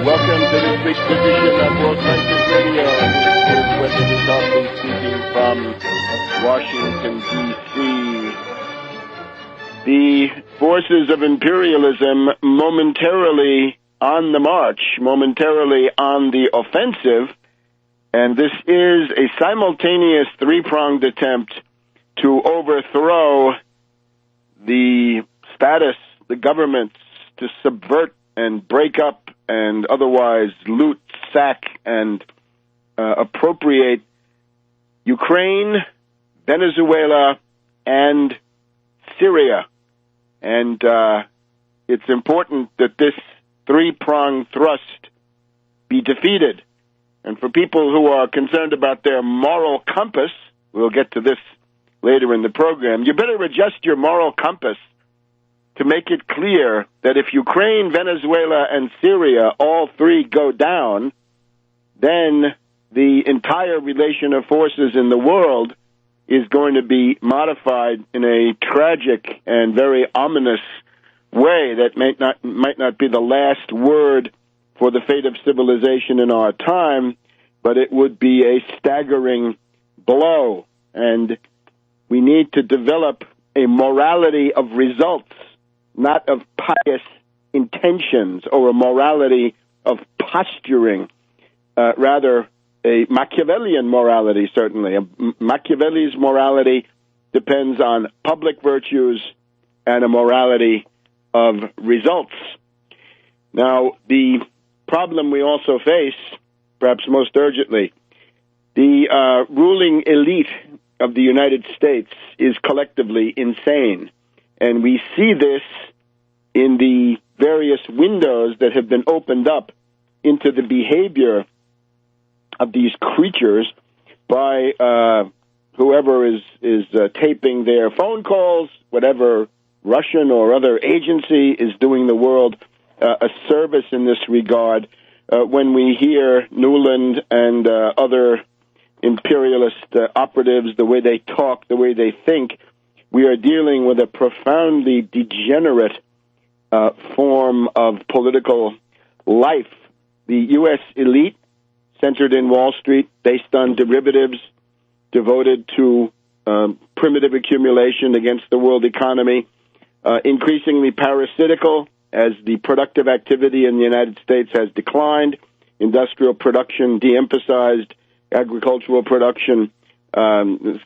Welcome to this week's edition of World Crisis Radio. This is Webster Tarpley speaking from Washington, D.C. The forces of imperialism momentarily on the march, momentarily on the offensive, and this is a simultaneous three-pronged attempt to overthrow the status, the governments, to subvert and break up and otherwise loot, sack, and appropriate Ukraine, Venezuela, and Syria. And it's important that this three-pronged thrust be defeated. And for people who are concerned about their moral compass, we'll get to this later in the program, you better adjust your moral compass to make it clear that if Ukraine, Venezuela, and Syria, all three go down, then the entire relation of forces in the world is going to be modified in a tragic and very ominous way that might not be the last word for the fate of civilization in our time, but it would be a staggering blow. And we need to develop a morality of results, not of pious intentions or a morality of posturing, rather a Machiavellian morality, certainly. Machiavelli's morality depends on public virtues and a morality of results. Now, the problem we also face, perhaps most urgently, the ruling elite of the United States is collectively insane. And we see this in the various windows that have been opened up into the behavior of these creatures by whoever is taping their phone calls, whatever Russian or other agency is doing the world a service in this regard. When we hear Nuland and other imperialist operatives, the way they talk, the way they think, we are dealing with a profoundly degenerate form of political life. The U.S. elite, centered in Wall Street, based on derivatives, devoted to primitive accumulation against the world economy, increasingly parasitical as the productive activity in the United States has declined, industrial production de-emphasized, agricultural production is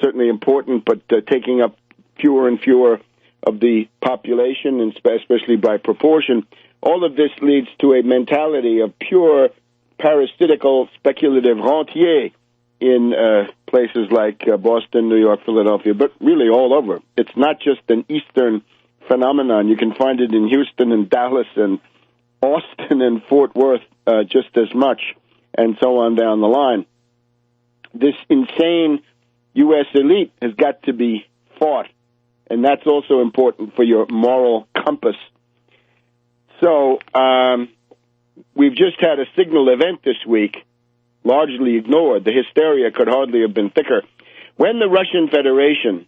certainly important, but taking up fewer and fewer of the population, and especially by proportion. All of this leads to a mentality of pure parasitical speculative rentier in places like Boston, New York, Philadelphia, but really all over. It's not just an Eastern phenomenon. You can find it in Houston and Dallas and Austin and Fort Worth just as much, and so on down the line. This insane U.S. elite has got to be fought, and that's also important for your moral compass. So we've just had a signal event this week, largely ignored. The hysteria could hardly have been thicker. When the Russian Federation,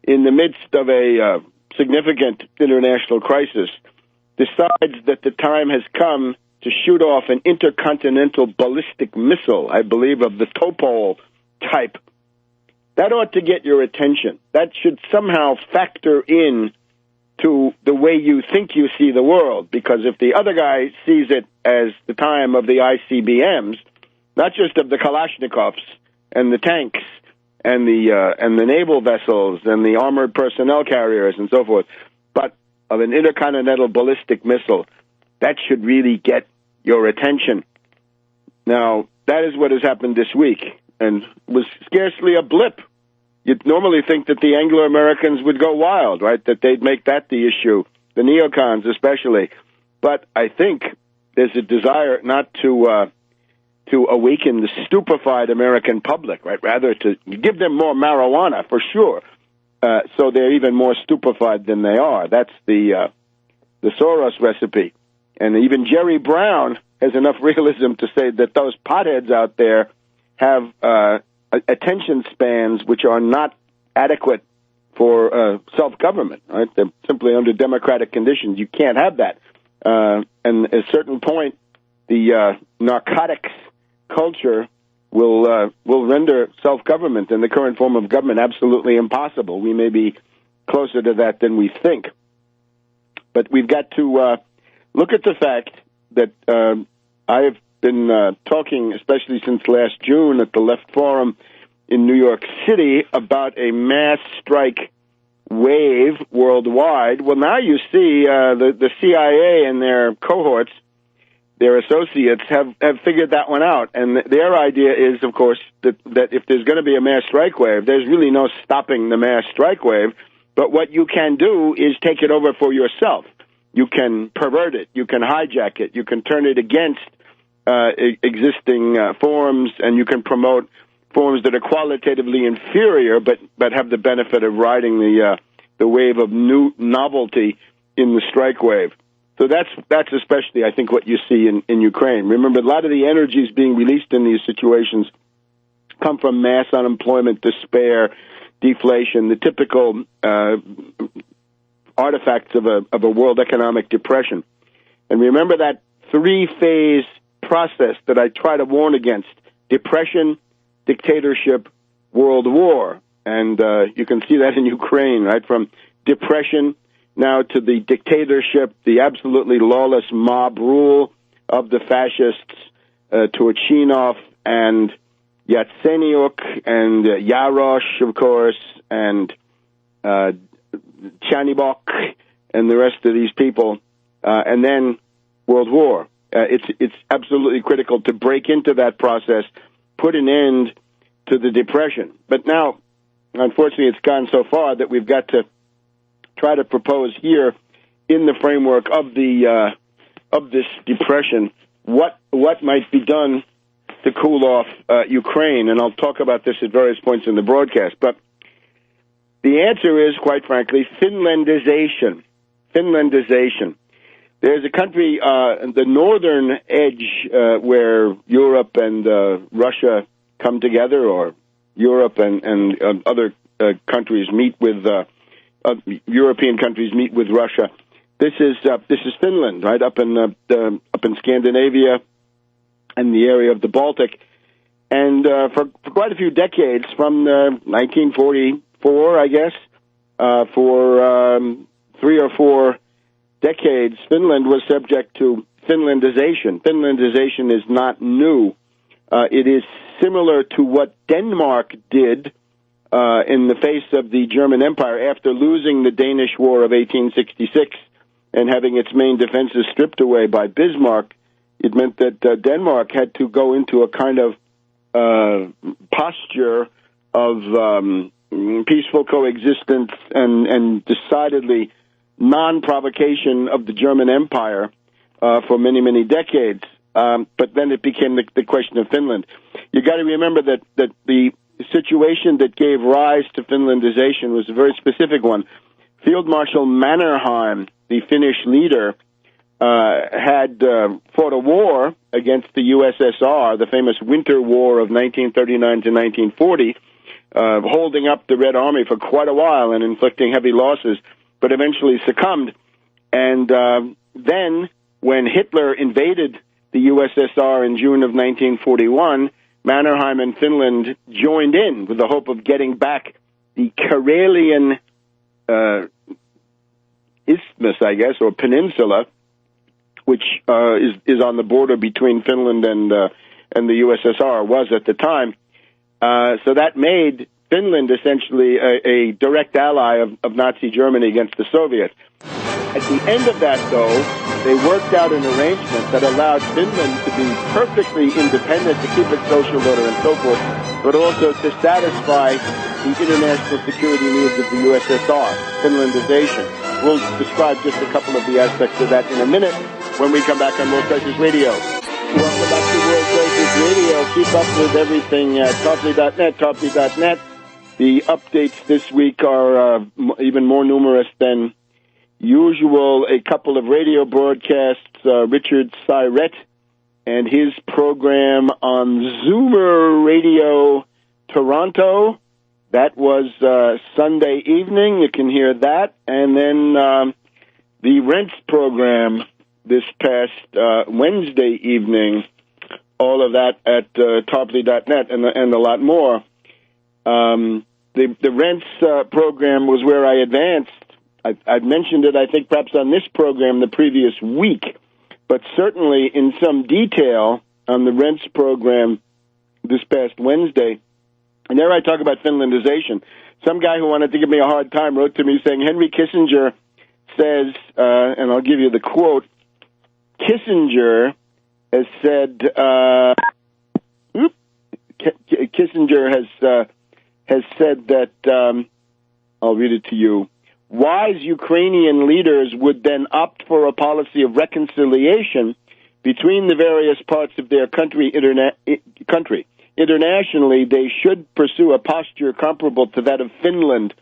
in the midst of a significant international crisis, decides that the time has come to shoot off an intercontinental ballistic missile, I believe of the Topol type, that ought to get your attention. That should somehow factor in to the way you think you see the world, because if the other guy sees it as the time of the ICBMs, not just of the Kalashnikovs and the tanks and the naval vessels and the armored personnel carriers and so forth, but of an intercontinental ballistic missile, that should really get your attention. Now, that is what has happened this week, and was scarcely a blip. You'd normally think that the Anglo-Americans would go wild, right? That they'd make that the issue, the neocons especially. But I think there's a desire not to awaken the stupefied American public, right? Rather to give them more marijuana, for sure, so they're even more stupefied than they are. That's the Soros recipe. And even Jerry Brown has enough realism to say that those potheads out there have attention spans which are not adequate for self-government, right? They're simply under democratic conditions. You can't have that. And at a certain point, the narcotics culture will render self-government and the current form of government absolutely impossible. We may be closer to that than we think. But we've got to look at the fact that I have been talking, especially since last June at the Left Forum in New York City, about a mass strike wave worldwide. Well, now you see the CIA and their cohorts, their associates, have figured that one out. And their idea is, of course, that if there's going to be a mass strike wave, there's really no stopping the mass strike wave. But what you can do is take it over for yourself. You can pervert it. You can hijack it. You can turn it against existing forms, and you can promote forms that are qualitatively inferior, but have the benefit of riding the wave of new novelty in the strike wave. So that's especially, I think, what you see in Ukraine. Remember, a lot of the energies being released in these situations come from mass unemployment, despair, deflation, the typical artifacts of a world economic depression. And remember that three-phase process that I try to warn against: depression, dictatorship, world war. And you can see that in Ukraine, right? From depression now to the dictatorship, the absolutely lawless mob rule of the fascists, Turchinov and Yatsenyuk and Yarosh, of course, and Chanibok and the rest of these people, and then world war. It's absolutely critical to break into that process, put an end to the depression. But now, unfortunately, it's gone so far that we've got to try to propose here, in the framework of this depression, what might be done to cool off Ukraine. And I'll talk about this at various points in the broadcast. But the answer is, quite frankly, Finlandization. Finlandization. There's a country, the northern edge, where Europe and Russia come together, or Europe and other countries meet with European countries meet with Russia. This is Finland, right up in Scandinavia and the area of the Baltic, and for quite a few decades, from 1944, I guess, for 3 or 4 decades, Finland was subject to Finlandization. Finlandization is not new. It is similar to what Denmark did in the face of the German Empire after losing the Danish War of 1866 and having its main defenses stripped away by Bismarck. It meant that Denmark had to go into a kind of posture of peaceful coexistence and decidedly non-provocation of the German Empire for many, many decades. But then it became the question of Finland. You got to remember that the situation that gave rise to Finlandization was a very specific one. Field Marshal Mannerheim, the Finnish leader, had fought a war against the USSR, the famous Winter War of 1939 to 1940, holding up the Red Army for quite a while and inflicting heavy losses, but eventually succumbed. And then, when Hitler invaded the USSR in June of 1941, Mannerheim and Finland joined in with the hope of getting back the Karelian isthmus, I guess, or peninsula, which is on the border between Finland and the USSR, was at the time. So that made Finland essentially a direct ally of Nazi Germany against the Soviets. At the end of that, though, they worked out an arrangement that allowed Finland to be perfectly independent, to keep its social order and so forth, but also to satisfy the international security needs of the USSR, Finlandization. We'll describe just a couple of the aspects of that in a minute when we come back on World Crisis Radio. Welcome back to World Crisis Radio. Keep up with everything at Tarpley.net, Tarpley.net. The updates this week are even more numerous than usual. A couple of radio broadcasts, Richard Syrett and his program on Zoomer Radio Toronto. That was Sunday evening. You can hear that. And then the Rents program this past Wednesday evening. All of that at Tarpley.net and a lot more. The rents program was where I advanced. I've mentioned it, I think, perhaps on this program the previous week, but certainly in some detail on the rents program this past Wednesday. And there I talk about Finlandization. Some guy who wanted to give me a hard time wrote to me saying, Henry Kissinger says, and I'll give you the quote, Kissinger has said, Kissinger has said that, I'll read it to you, wise Ukrainian leaders would then opt for a policy of reconciliation between the various parts of their country. Internationally, they should pursue a posture comparable to that of Finland.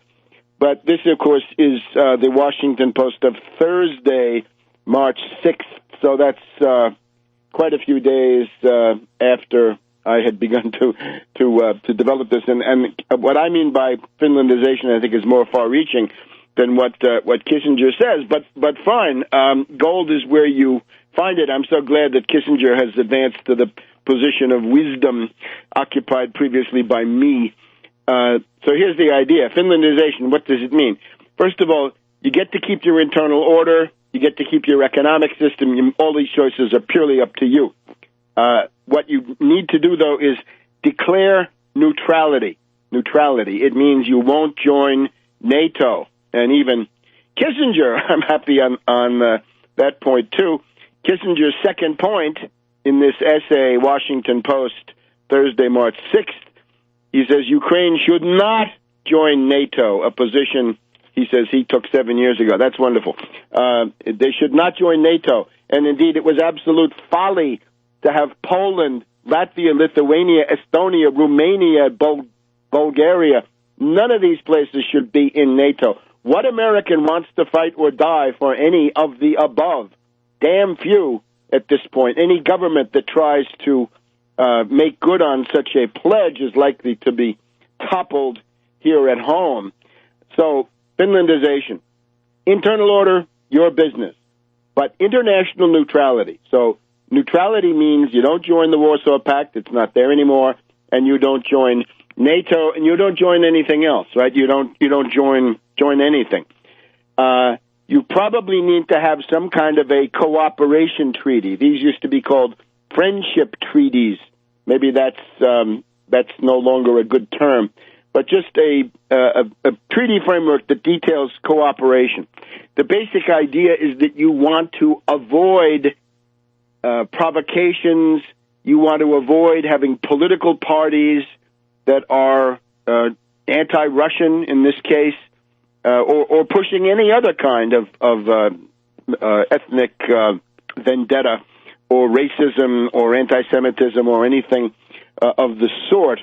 But this, of course, is the Washington Post of Thursday, March 6th. So that's quite a few days after I had begun to develop this. And what I mean by Finlandization, I think, is more far-reaching than what Kissinger says. But fine, gold is where you find it. I'm so glad that Kissinger has advanced to the position of wisdom occupied previously by me. So here's the idea. Finlandization, what does it mean? First of all, you get to keep your internal order. You get to keep your economic system. All these choices are purely up to you. What you need to do, though, is declare neutrality. Neutrality. It means you won't join NATO. And even Kissinger, I'm happy on that point, too. Kissinger's second point in this essay, Washington Post, Thursday, March 6th, he says Ukraine should not join NATO, a position he says he took 7 years ago. That's wonderful. They should not join NATO. And indeed, it was absolute folly to have Poland, Latvia, Lithuania, Estonia, Romania, Bulgaria. None of these places should be in NATO. What American wants to fight or die for any of the above? Damn few at this point. Any government that tries to make good on such a pledge is likely to be toppled here at home. So, Finlandization. Internal order, your business. But international neutrality. So, neutrality means you don't join the Warsaw Pact, it's not there anymore, and you don't join NATO, and you don't join anything else, right? You don't join anything. You probably need to have some kind of a cooperation treaty. These used to be called friendship treaties. Maybe that's no longer a good term, but just a treaty framework that details cooperation. The basic idea is that you want to avoid provocations. You want to avoid having political parties that are anti-Russian in this case, or pushing any other kind of ethnic vendetta or racism or anti-Semitism or anything of the sort.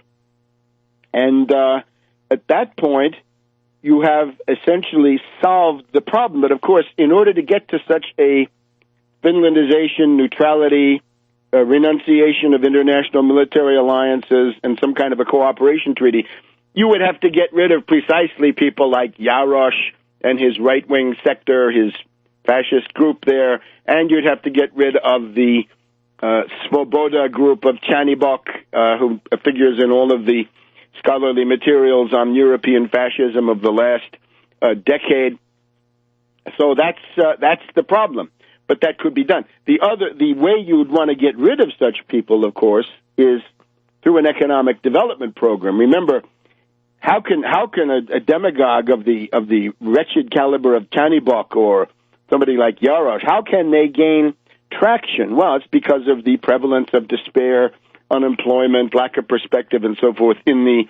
And at that point, you have essentially solved the problem. But of course, in order to get to such a Finlandization, neutrality, renunciation of international military alliances, and some kind of a cooperation treaty, you would have to get rid of precisely people like Jarosz and his right-wing sector, his fascist group there, and you'd have to get rid of the Svoboda group of Chanibok, who figures in all of the scholarly materials on European fascism of the last decade. So that's the problem. But that could be done. The way you would want to get rid of such people, of course, is through an economic development program. Remember, how can a demagogue of the wretched caliber of Chanibok or somebody like Jarosz, how can they gain traction? Well, it's because of the prevalence of despair, unemployment, lack of perspective, and so forth in the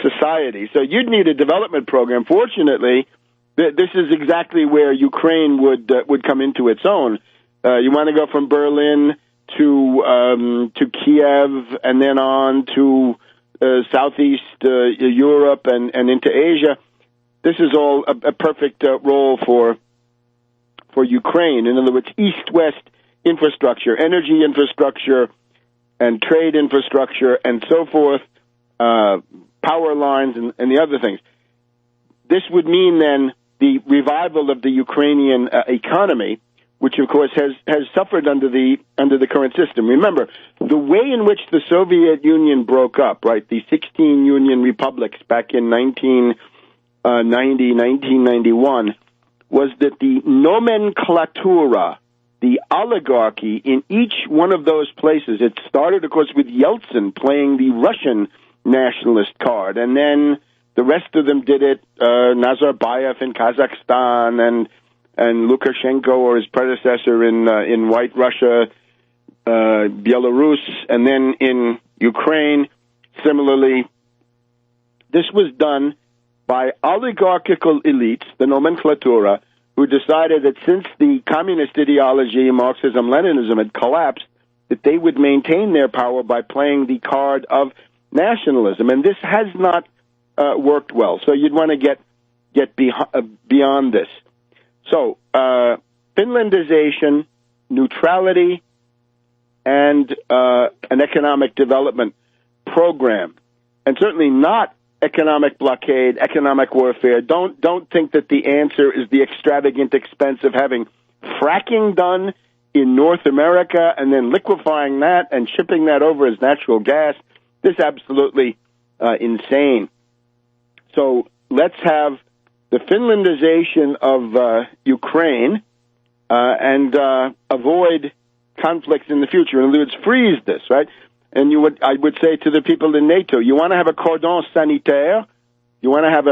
society. So you'd need a development program. Fortunately, this is exactly where Ukraine would come into its own. You want to go from Berlin to Kiev and then on to Southeast Europe and into Asia. This is all a perfect role for Ukraine. In other words, east-west infrastructure, energy infrastructure, and trade infrastructure, and so forth, power lines and the other things. This would mean then the revival of the Ukrainian economy, which of course has suffered under the current system. Remember, the way in which the Soviet Union broke up, right, the 16 Union republics back in 1991, was that the nomenclatura, the oligarchy in each one of those places, it started, of course, with Yeltsin playing the Russian nationalist card, and then the rest of them did it, Nazarbayev in Kazakhstan, and Lukashenko or his predecessor in White Russia, Belarus, and then in Ukraine, similarly. This was done by oligarchical elites, the nomenclatura, who decided that since the communist ideology, Marxism-Leninism, had collapsed, that they would maintain their power by playing the card of nationalism. And this has not worked well. So you'd want to get beyond this. So, Finlandization, neutrality, and an economic development program. And certainly not economic blockade, economic warfare. Don't think that the answer is the extravagant expense of having fracking done in North America and then liquefying that and shipping that over as natural gas. This is absolutely insane. So let's have the Finlandization of Ukraine and avoid conflicts in the future. In other words, freeze this, right? And I would say to the people in NATO, you want to have a cordon sanitaire, you want to have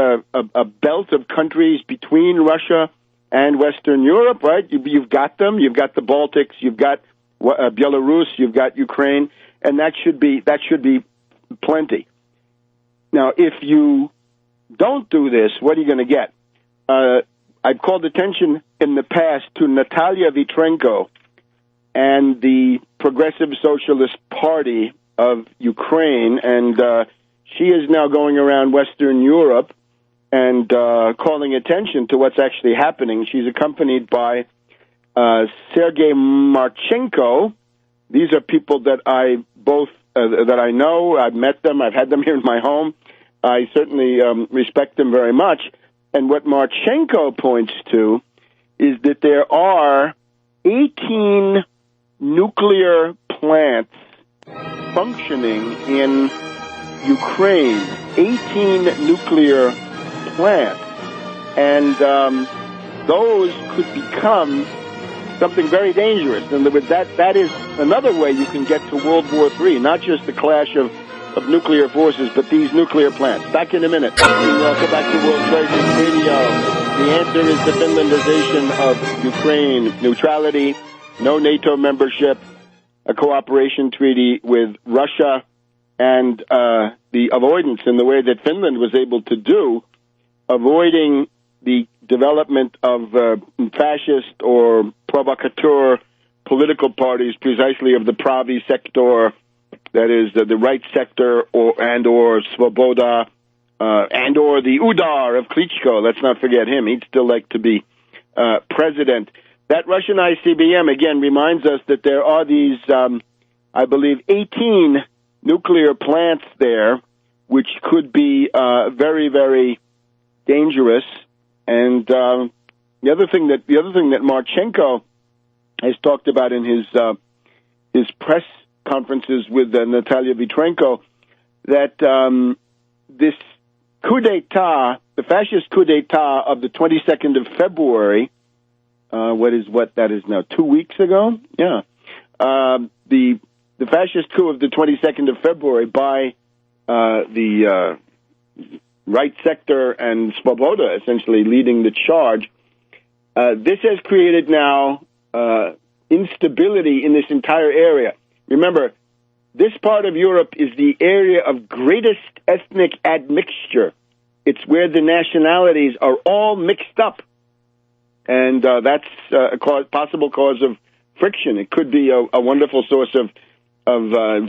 a belt of countries between Russia and Western Europe, right? You've got them. You've got the Baltics. You've got Belarus. You've got Ukraine, and that should be plenty. Now, if you don't do this, what are you going to get? I've called attention in the past to Natalia Vitrenko and the Progressive Socialist Party of Ukraine, and she is now going around Western Europe and calling attention to what's actually happening. She's accompanied by Sergei Marchenko. These are people that I know. I've met them. I've had them here in my home. I certainly respect them very much. And what Marchenko points to is that there are 18 nuclear plants functioning in Ukraine. 18 nuclear plants. And those could become something very dangerous. In other words, that is another way you can get to World War III, not just the clash of nuclear forces, but these nuclear plants. Back in a minute. Welcome back to World Treasures Radio. The answer is the Finlandization of Ukraine, neutrality, no NATO membership, a cooperation treaty with Russia, and the avoidance in the way that Finland was able to do, avoiding the development of fascist or provocateur political parties, precisely of the Pravi sector, that is the right sector, or Svoboda, or the Udar of Klitschko. Let's not forget him. He'd still like to be president. That Russian ICBM, again, reminds us that there are these, I believe, 18 nuclear plants there, which could be very, very dangerous. And the other thing that Marchenko has talked about in his press conferences with Natalia Vitrenko, that this coup d'etat, the fascist coup d'etat of the 22nd of February, that is now 2 weeks ago? Yeah. The fascist coup of the 22nd of February by the right sector and Svoboda essentially leading the charge, this has created now instability in this entire area. Remember, this part of Europe is the area of greatest ethnic admixture. It's where the nationalities are all mixed up. And that's a possible cause of friction. It could be a wonderful source of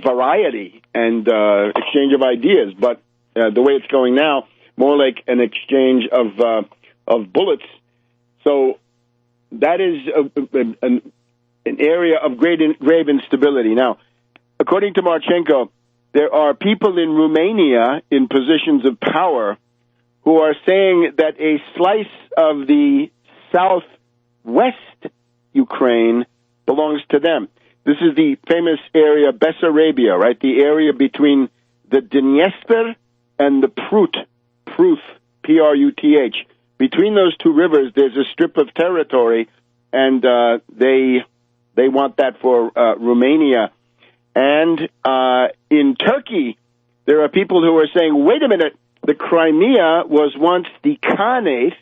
variety and exchange of ideas. But the way it's going now, more like an exchange of bullets. So that is an area of grave instability. Now, according to Marchenko, there are people in Romania in positions of power who are saying that a slice of the southwest Ukraine belongs to them. This is the famous area, Bessarabia, right? The area between the Dniester and the Pruth, P-R-U-T-H. Between those two rivers, there's a strip of territory, and they want that for Romania. And in Turkey, there are people who are saying, wait a minute, the Crimea was once the Khanate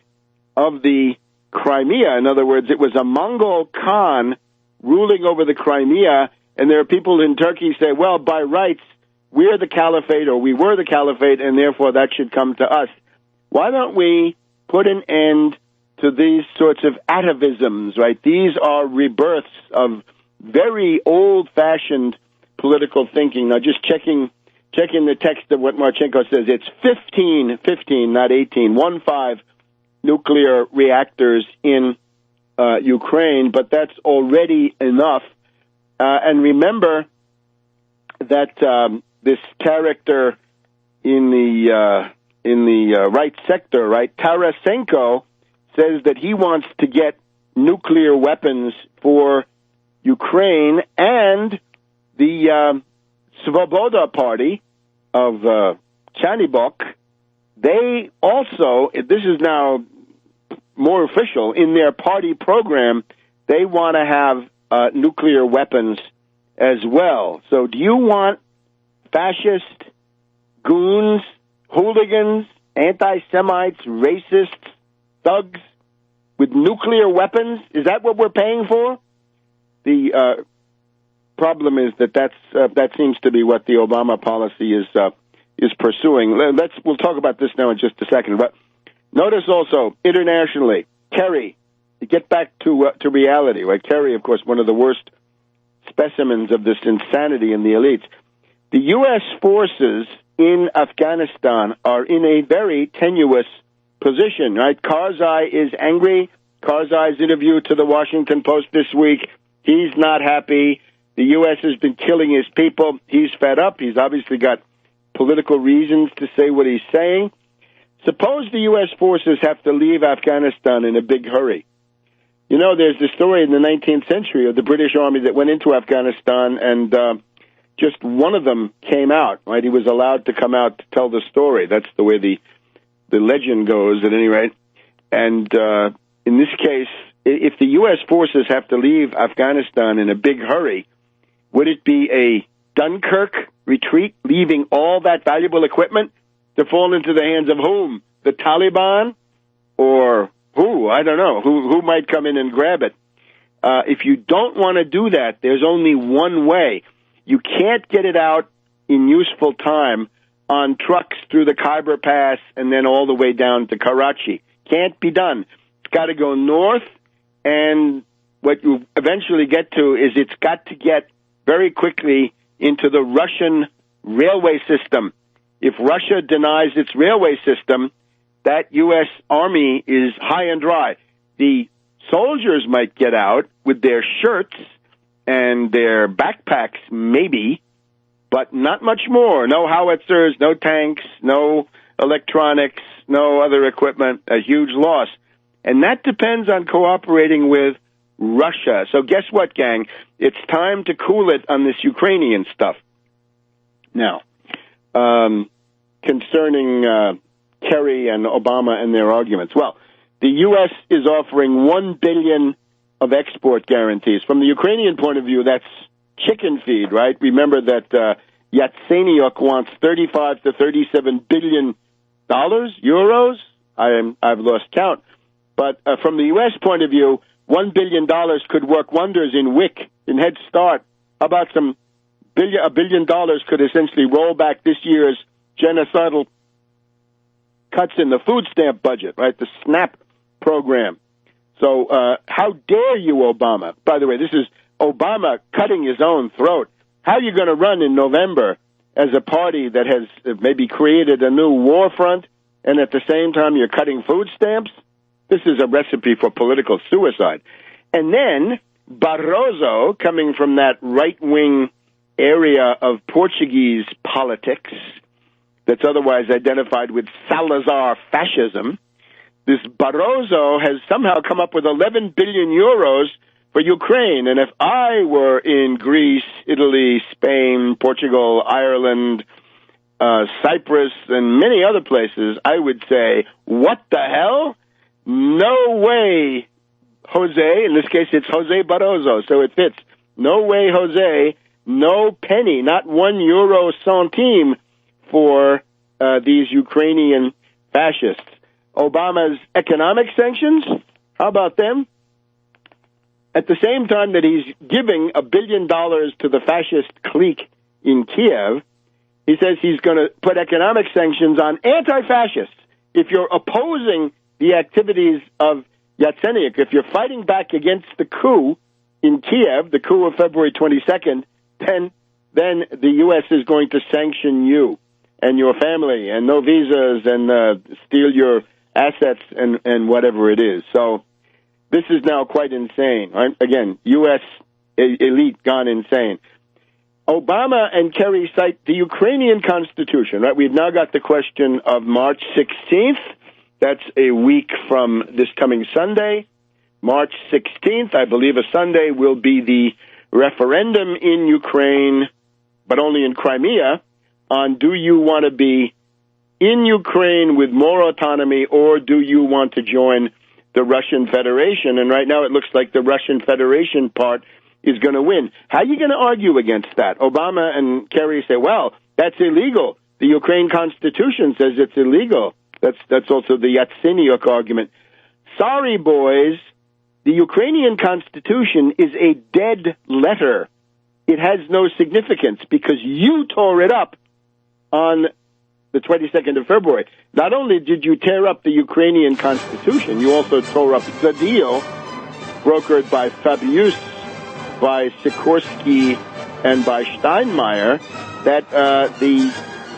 of the Crimea. In other words, it was a Mongol Khan ruling over the Crimea, and there are people in Turkey who say, well, by rights, we're the caliphate, or we were the caliphate, and therefore that should come to us. Why don't we put an end to these sorts of atavisms, right? These are rebirths of very old-fashioned political thinking. Now, just checking the text of what Marchenko says, it's 15, not 18, 15 nuclear reactors in Ukraine, but that's already enough. And remember that this character in the right sector, right, Tarasenko, says that he wants to get nuclear weapons for Ukraine, and the Svoboda party of Chanibok, they also, this is now more official, in their party program, they want to have nuclear weapons as well. So do you want fascist goons, hooligans, anti-Semites, racists, thugs with nuclear weapons? Is that what we're paying for? The problem is that seems to be what the Obama policy is pursuing. We'll talk about this now in just a second. But notice also internationally, Kerry. To get back to reality, right? Kerry, of course, one of the worst specimens of this insanity in the elites. The U.S. forces in Afghanistan are in a very tenuous position, right? Karzai is angry. Karzai's interview to the Washington Post this week, he's not happy. The U.S. has been killing his people. He's fed up. He's obviously got political reasons to say what he's saying. Suppose the U.S. forces have to leave Afghanistan in a big hurry. You know, there's the story in the 19th century of the British Army that went into Afghanistan, and just one of them came out, right? He was allowed to come out to tell the story. That's the way the legend goes, at any rate. And in this case, if the U.S. forces have to leave Afghanistan in a big hurry, would it be a Dunkirk retreat, leaving all that valuable equipment to fall into the hands of whom? The Taliban? Or who? I don't know. Who might come in and grab it? If you don't want to do that, there's only one way. You can't get it out in useful time on trucks through the Khyber Pass and then all the way down to Karachi. Can't be done. It's got to go north, and what you eventually get to is it's got to get very quickly into the Russian railway system. If Russia denies its railway system, that U.S. Army is high and dry. The soldiers might get out with their shirts and their backpacks, maybe, but not much more. No howitzers, no tanks, no electronics, no other equipment, a huge loss. And that depends on cooperating with Russia. So guess what, gang? It's time to cool it on this Ukrainian stuff. Now, concerning Kerry and Obama and their arguments. Well, the U.S. is offering $1 billion of export guarantees. From the Ukrainian point of view, that's chicken feed, right? Remember that Yatsenyuk wants 35 to 37 billion euros. I've lost count. But from the U.S. point of view, $1 billion could work wonders in WIC, in Head Start. How about $1 billion could essentially roll back this year's genocidal cuts in the food stamp budget, right? The SNAP program. So how dare you, Obama? By the way, this is Obama cutting his own throat. How are you going to run in November as a party that has maybe created a new war front, and at the same time you're cutting food stamps? This is a recipe for political suicide. And then Barroso, coming from that right-wing area of Portuguese politics that's otherwise identified with Salazar fascism, this Barroso has somehow come up with 11 billion euros for Ukraine. And if I were in Greece, Italy, Spain, Portugal, Ireland, Cyprus, and many other places, I would say, what the hell? No way, Jose. In this case, it's Jose Barroso, so it fits. No way, Jose. No penny, not €1 centime for these Ukrainian fascists. Obama's economic sanctions, how about them? At the same time that he's giving $1 billion to the fascist clique in Kiev, he says he's going to put economic sanctions on anti-fascists. If you're opposing the activities of Yatsenyuk, if you're fighting back against the coup in Kiev, the coup of February 22nd, then the U.S. is going to sanction you and your family and no visas and steal your assets and whatever it is. So this is now quite insane. Right? Again, U.S. elite gone insane. Obama and Kerry cite the Ukrainian Constitution. Right? We've now got the question of March 16th. That's a week from this coming Sunday. March 16th, I believe a Sunday, will be the referendum in Ukraine, but only in Crimea, on do you want to be in Ukraine with more autonomy or do you want to join the Russian Federation? And right now it looks like the Russian Federation part is going to win. How are you going to argue against that? Obama and Kerry say, well, that's illegal. The Ukraine Constitution says it's illegal. That's also the Yatsenyuk argument. Sorry, boys. The Ukrainian Constitution is a dead letter. It has no significance because you tore it up on the 22nd of February. Not only did you tear up the Ukrainian Constitution, you also tore up the deal brokered by Fabius, by Sikorsky, and by Steinmeier that the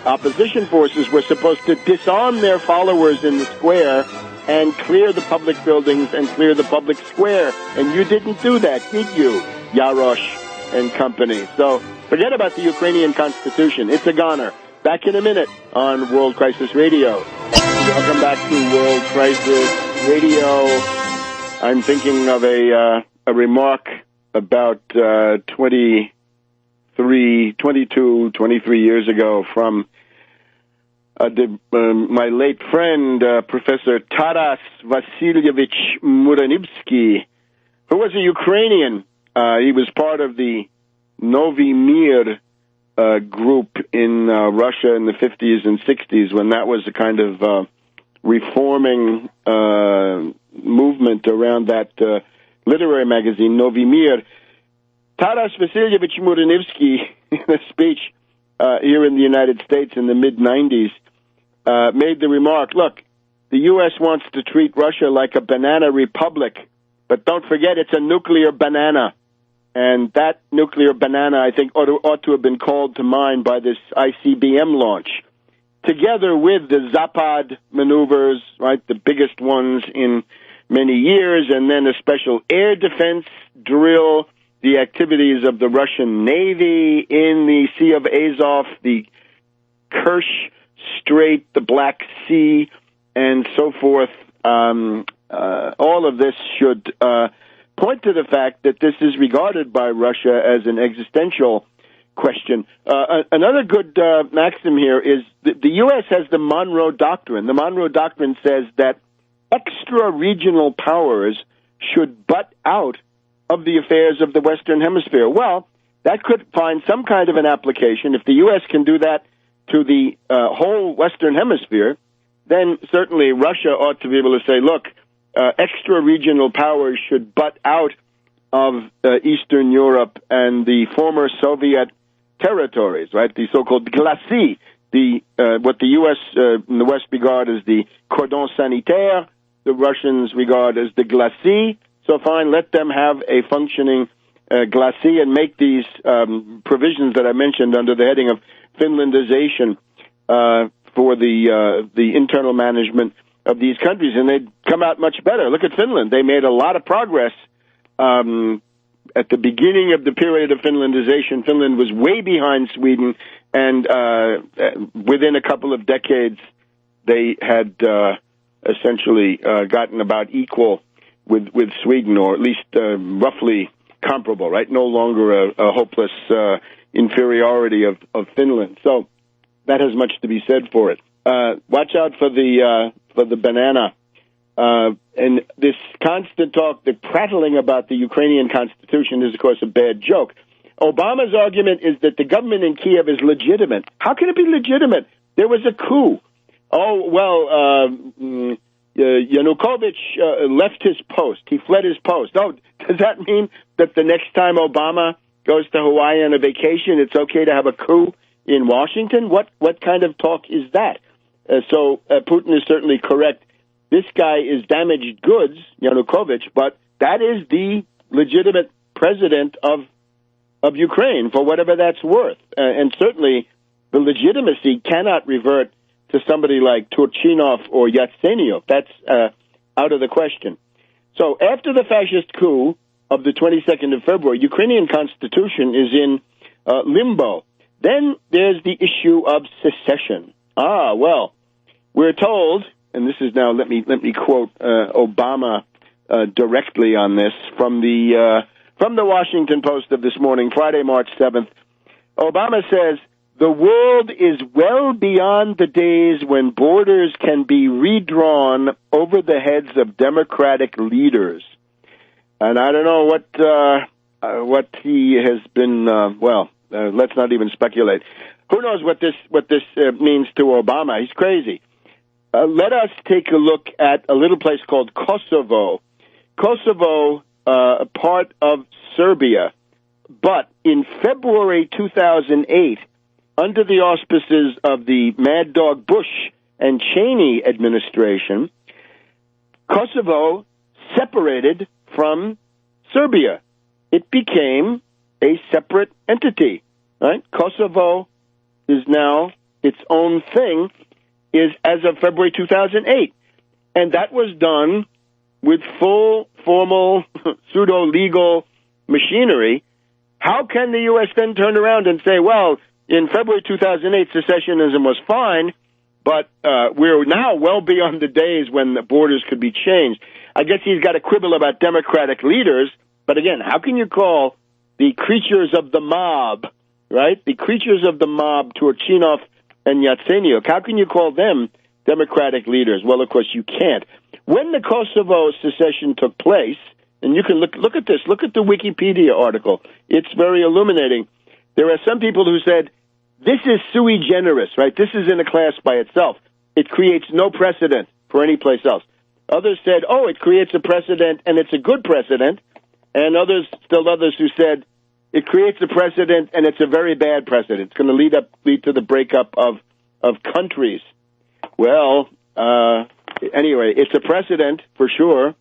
opposition forces were supposed to disarm their followers in the square and clear the public buildings and clear the public square. And you didn't do that, did you, Yarosh and company? So forget about the Ukrainian Constitution. It's a goner. Back in a minute on World Crisis Radio. Welcome back to World Crisis Radio. I'm thinking of a remark about 23 years ago from my late friend, Professor Taras Vasilyevich Muranivsky, who was a Ukrainian. He was part of the Novi Mir group in Russia in the 50s and 60s when that was a kind of reforming movement around that literary magazine, Novi Mir. Taras Vasilyevich Muranivsky, in a speech here in the United States in the mid-90s, made the remark, look, the U.S. wants to treat Russia like a banana republic, but don't forget it's a nuclear banana. And that nuclear banana, I think, ought to have been called to mind by this ICBM launch, together with the Zapad maneuvers, right, the biggest ones in many years, and then a special air defense drill, the activities of the Russian Navy in the Sea of Azov, the Kerch Strait, the Black Sea, and so forth. All of this should point to the fact that this is regarded by Russia as an existential question. Another good maxim here is that the U.S. has the Monroe Doctrine. The Monroe Doctrine says that extra-regional powers should butt out of the affairs of the Western Hemisphere. Well, that could find some kind of an application. If the U.S. can do that to the whole Western Hemisphere, then certainly Russia ought to be able to say, look, extra-regional powers should butt out of Eastern Europe and the former Soviet territories, right? The so-called glacis, what the U.S. in the West regard as the cordon sanitaire, the Russians regard as the glacis. So fine, let them have a functioning glacis and make these provisions that I mentioned under the heading of Finlandization for the internal management of these countries, and they'd come out much better. Look at Finland. They made a lot of progress at the beginning of the period of Finlandization. Finland was way behind Sweden, and within a couple of decades, they had essentially gotten about equal with Sweden, or at least roughly comparable, right? No longer a hopeless inferiority of Finland. So that has much to be said for it. Watch out for the banana. And this constant talk, the prattling about the Ukrainian constitution is, of course, a bad joke. Obama's argument is that the government in Kiev is legitimate. How can it be legitimate? There was a coup. Oh, well, Yanukovych left his post. He fled his post. Oh, does that mean that the next time Obama goes to Hawaii on a vacation, it's okay to have a coup in Washington? What kind of talk is that? So Putin is certainly correct. This guy is damaged goods, Yanukovych, but that is the legitimate president of Ukraine, for whatever that's worth. And certainly the legitimacy cannot revert to somebody like Turchinov or Yatsenyuk. That's out of the question. So after the fascist coup of the 22nd of February, Ukrainian constitution is in limbo. Then there's the issue of secession. Well, we're told, and this is now, let me quote Obama directly on this from the Washington Post of this morning, Friday, March 7th. Obama says, "The world is well beyond the days when borders can be redrawn over the heads of democratic leaders." And I don't know what he has been. Let's not even speculate. Who knows what this means to Obama? He's crazy. Let us take a look at a little place called Kosovo. Kosovo, a part of Serbia, but in February 2008, under the auspices of the Mad Dog Bush and Cheney administration, Kosovo separated from Serbia. It became a separate entity, right? Kosovo is now its own thing, is as of February 2008. And that was done with full, formal, pseudo-legal machinery. How can the U.S. then turn around and say, well, in February 2008, secessionism was fine, but we're now well beyond the days when the borders could be changed? I guess he's got a quibble about democratic leaders, but again, how can you call the creatures of the mob, right? The creatures of the mob, Turchinov and Yatsenyuk, how can you call them democratic leaders? Well, of course, you can't. When the Kosovo secession took place, and you can look at this, look at the Wikipedia article. It's very illuminating. There are some people who said, this is sui generis, right? This is in a class by itself. It creates no precedent for any place else. Others said, oh, it creates a precedent, and it's a good precedent. And others who said, it creates a precedent, and it's a very bad precedent. It's going to lead to the breakup of countries. Well, anyway, it's a precedent for sure.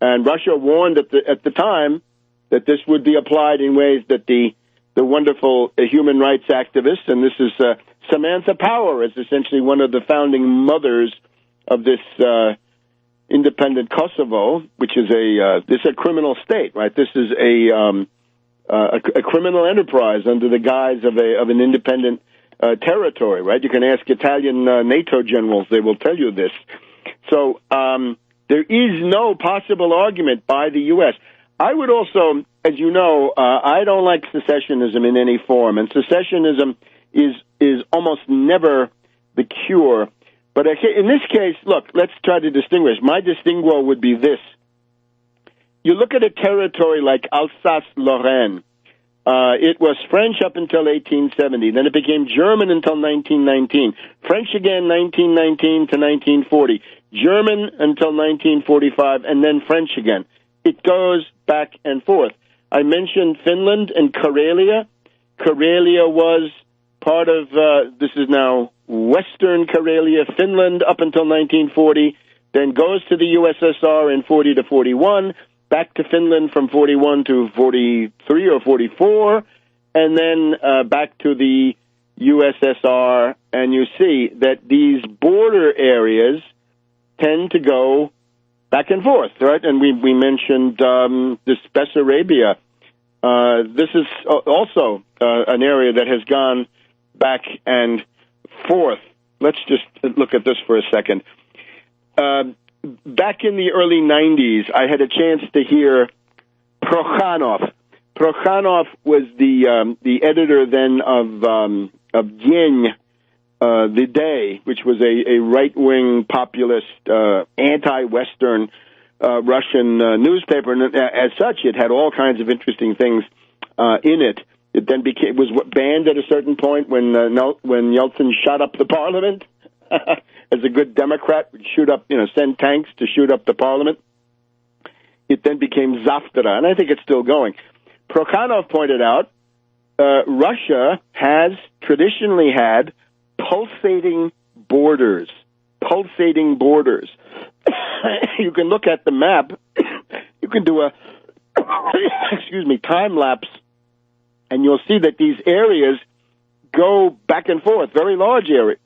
And Russia warned at the time that this would be applied in ways that the wonderful human rights activists, and this is Samantha Power, is essentially one of the founding mothers of this independent Kosovo, which is a criminal state, right? This is a criminal enterprise under the guise of an independent territory, right? You can ask Italian NATO generals; they will tell you this. So there is no possible argument by the U.S. I would also, as you know, I don't like secessionism in any form, and secessionism is almost never the cure. But in this case, look, let's try to distinguish. My distinguo would be this. You look at a territory like Alsace-Lorraine. It was French up until 1870. Then it became German until 1919. French again, 1919 to 1940. German until 1945, and then French again. It goes back and forth. I mentioned Finland and Karelia. Karelia was part of, this is now Western Karelia, Finland up until 1940, then goes to the USSR in 40 to 41, back to Finland from 41 to 43 or 44, and then back to the USSR. And you see that these border areas tend to go back and forth, right? And we mentioned this Bessarabia. This is also an area that has gone back and forth. Let's just look at this for a second. back in the early 90s, I had a chance to hear Prokhanov. Prokhanov was the editor then of Dень, The Day, which was a right-wing populist, anti-Western Russian newspaper, and as such, it had all kinds of interesting things in it. It then was banned at a certain point when Yeltsin shot up the parliament. As a good Democrat, would send tanks to shoot up the parliament. It then became Zavtra, and I think it's still going. Prokhanov pointed out Russia has traditionally had pulsating borders. Pulsating borders. You can look at the map. You can do a time lapse, and you'll see that these areas go back and forth, very large areas.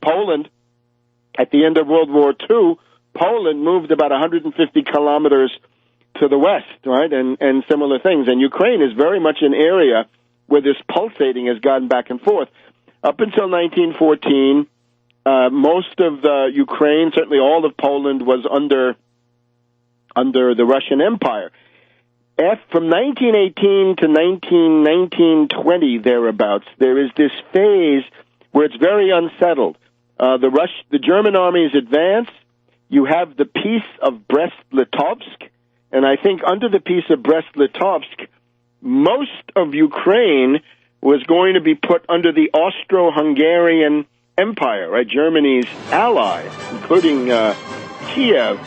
Poland, at the end of World War II, Poland moved about 150 kilometers to the west, right, and similar things. And Ukraine is very much an area where this pulsating has gone back and forth. Up until 1914, most of the Ukraine, certainly all of Poland, was under the Russian Empire. From 1918 to 1920, thereabouts, there is this phase where it's very unsettled. The German armies advance. You have the Peace of Brest-Litovsk, and I think under the Peace of Brest-Litovsk, most of Ukraine was going to be put under the Austro-Hungarian Empire, right? Germany's ally, including Kiev.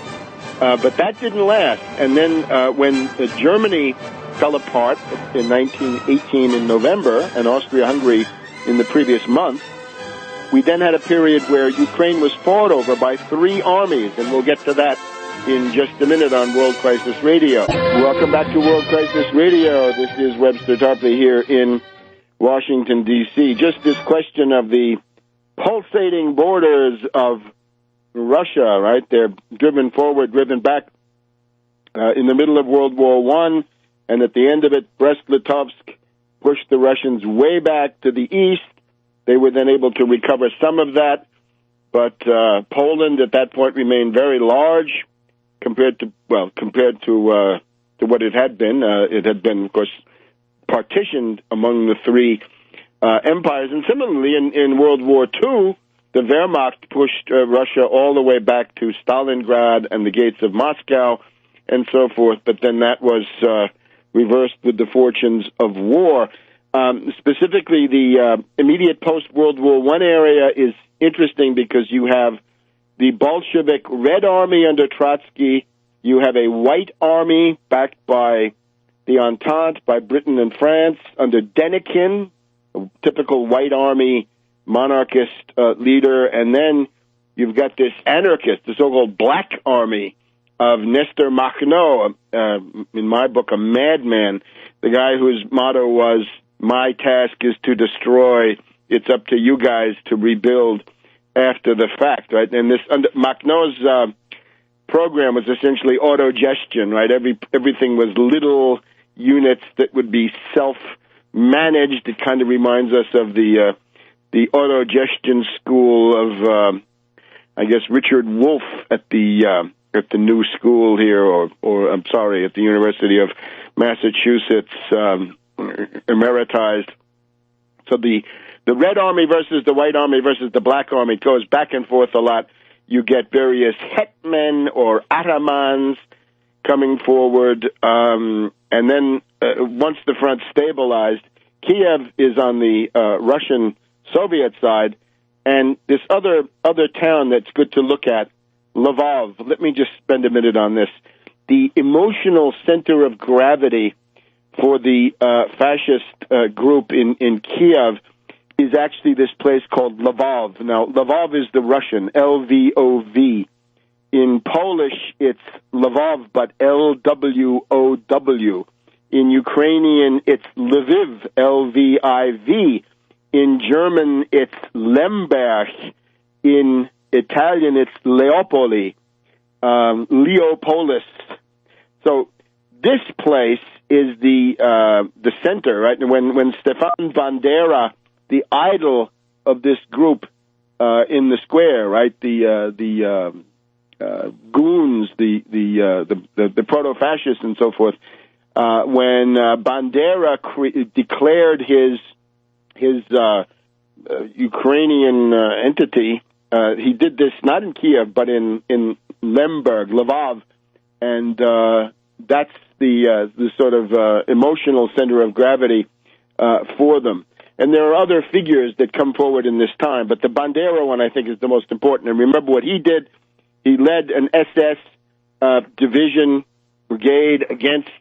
But that didn't last. And then when Germany fell apart in 1918 in November, and Austria-Hungary in the previous month, we then had a period where Ukraine was fought over by three armies, and we'll get to that in just a minute on World Crisis Radio. Welcome back to World Crisis Radio. This is Webster Tarpley here in Washington, D.C. Just this question of the pulsating borders of Russia, right? They're driven forward, driven back in the middle of World War I, and at the end of it, Brest-Litovsk pushed the Russians way back to the east. They were then able to recover some of that, but Poland at that point remained very large compared to what it had been. It had been, of course, partitioned among the three empires. And similarly, in World War II, the Wehrmacht pushed Russia all the way back to Stalingrad and the gates of Moscow and so forth, but then that was reversed with the fortunes of war. Specifically, the immediate post-World War I area is interesting because you have the Bolshevik Red Army under Trotsky, you have a White Army backed by the Entente, by Britain and France, under Denikin, a typical White Army monarchist leader, and then you've got this anarchist, the so-called Black Army of Nestor Makhno, in my book, a madman, the guy whose motto was, "My task is to destroy, it's up to you guys to rebuild after the fact," right? And this Makhno's program was essentially autogestion, right? Everything was little units that would be self-managed. It kind of reminds us of the autogestion school of, I guess, Richard Wolff at the New School here, or I'm sorry, at the University of Massachusetts, emeritized. So the Red Army versus the White Army versus the Black Army goes back and forth a lot. You get various hetmen or atamans coming forward, and then once the front stabilized, Kiev is on the Russian Soviet side, and this other town that's good to look at, Lvov. Let me just spend a minute on this. The emotional center of gravity for the fascist group in Kiev is actually this place called Lvov. Now, Lvov is the Russian, Lvov. In Polish, it's Lvov, but Lwow. In Ukrainian, it's Lviv, Lviv. In German, it's Lemberg. In Italian, it's Leopoli, Leopolis. So this place is the center, right? When Stefan Bandera, the idol of this group, in the square, right? The goons, the proto-fascists and so forth. When Bandera declared his Ukrainian entity, he did this not in Kiev but in Lvov, and that's the sort of emotional center of gravity for them. And there are other figures that come forward in this time, but the Bandera one I think is the most important. And remember what he did. He led an SS division brigade against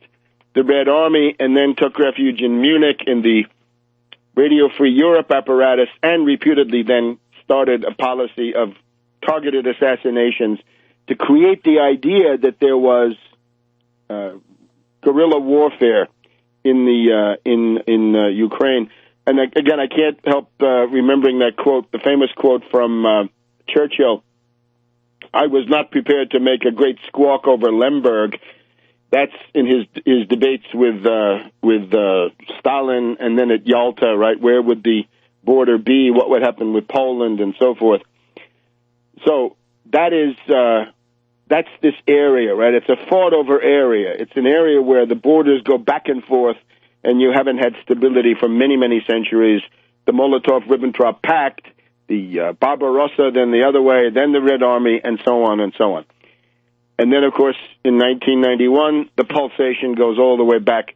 the Red Army and then took refuge in Munich in the Radio Free Europe apparatus and reputedly then started a policy of targeted assassinations to create the idea that there was guerrilla warfare in Ukraine. And again, I can't help remembering that quote, the famous quote from Churchill, "I was not prepared to make a great squawk over Lemberg." That's in his debates with Stalin, and then at Yalta, right? Where would the border be? What would happen with Poland, and so forth? So that's this area, right? It's a fought-over area. It's an area where the borders go back and forth, and you haven't had stability for many, many centuries. The Molotov-Ribbentrop Pact, the Barbarossa, then the other way, then the Red Army, and so on and so on. And then, of course, in 1991, the pulsation goes all the way back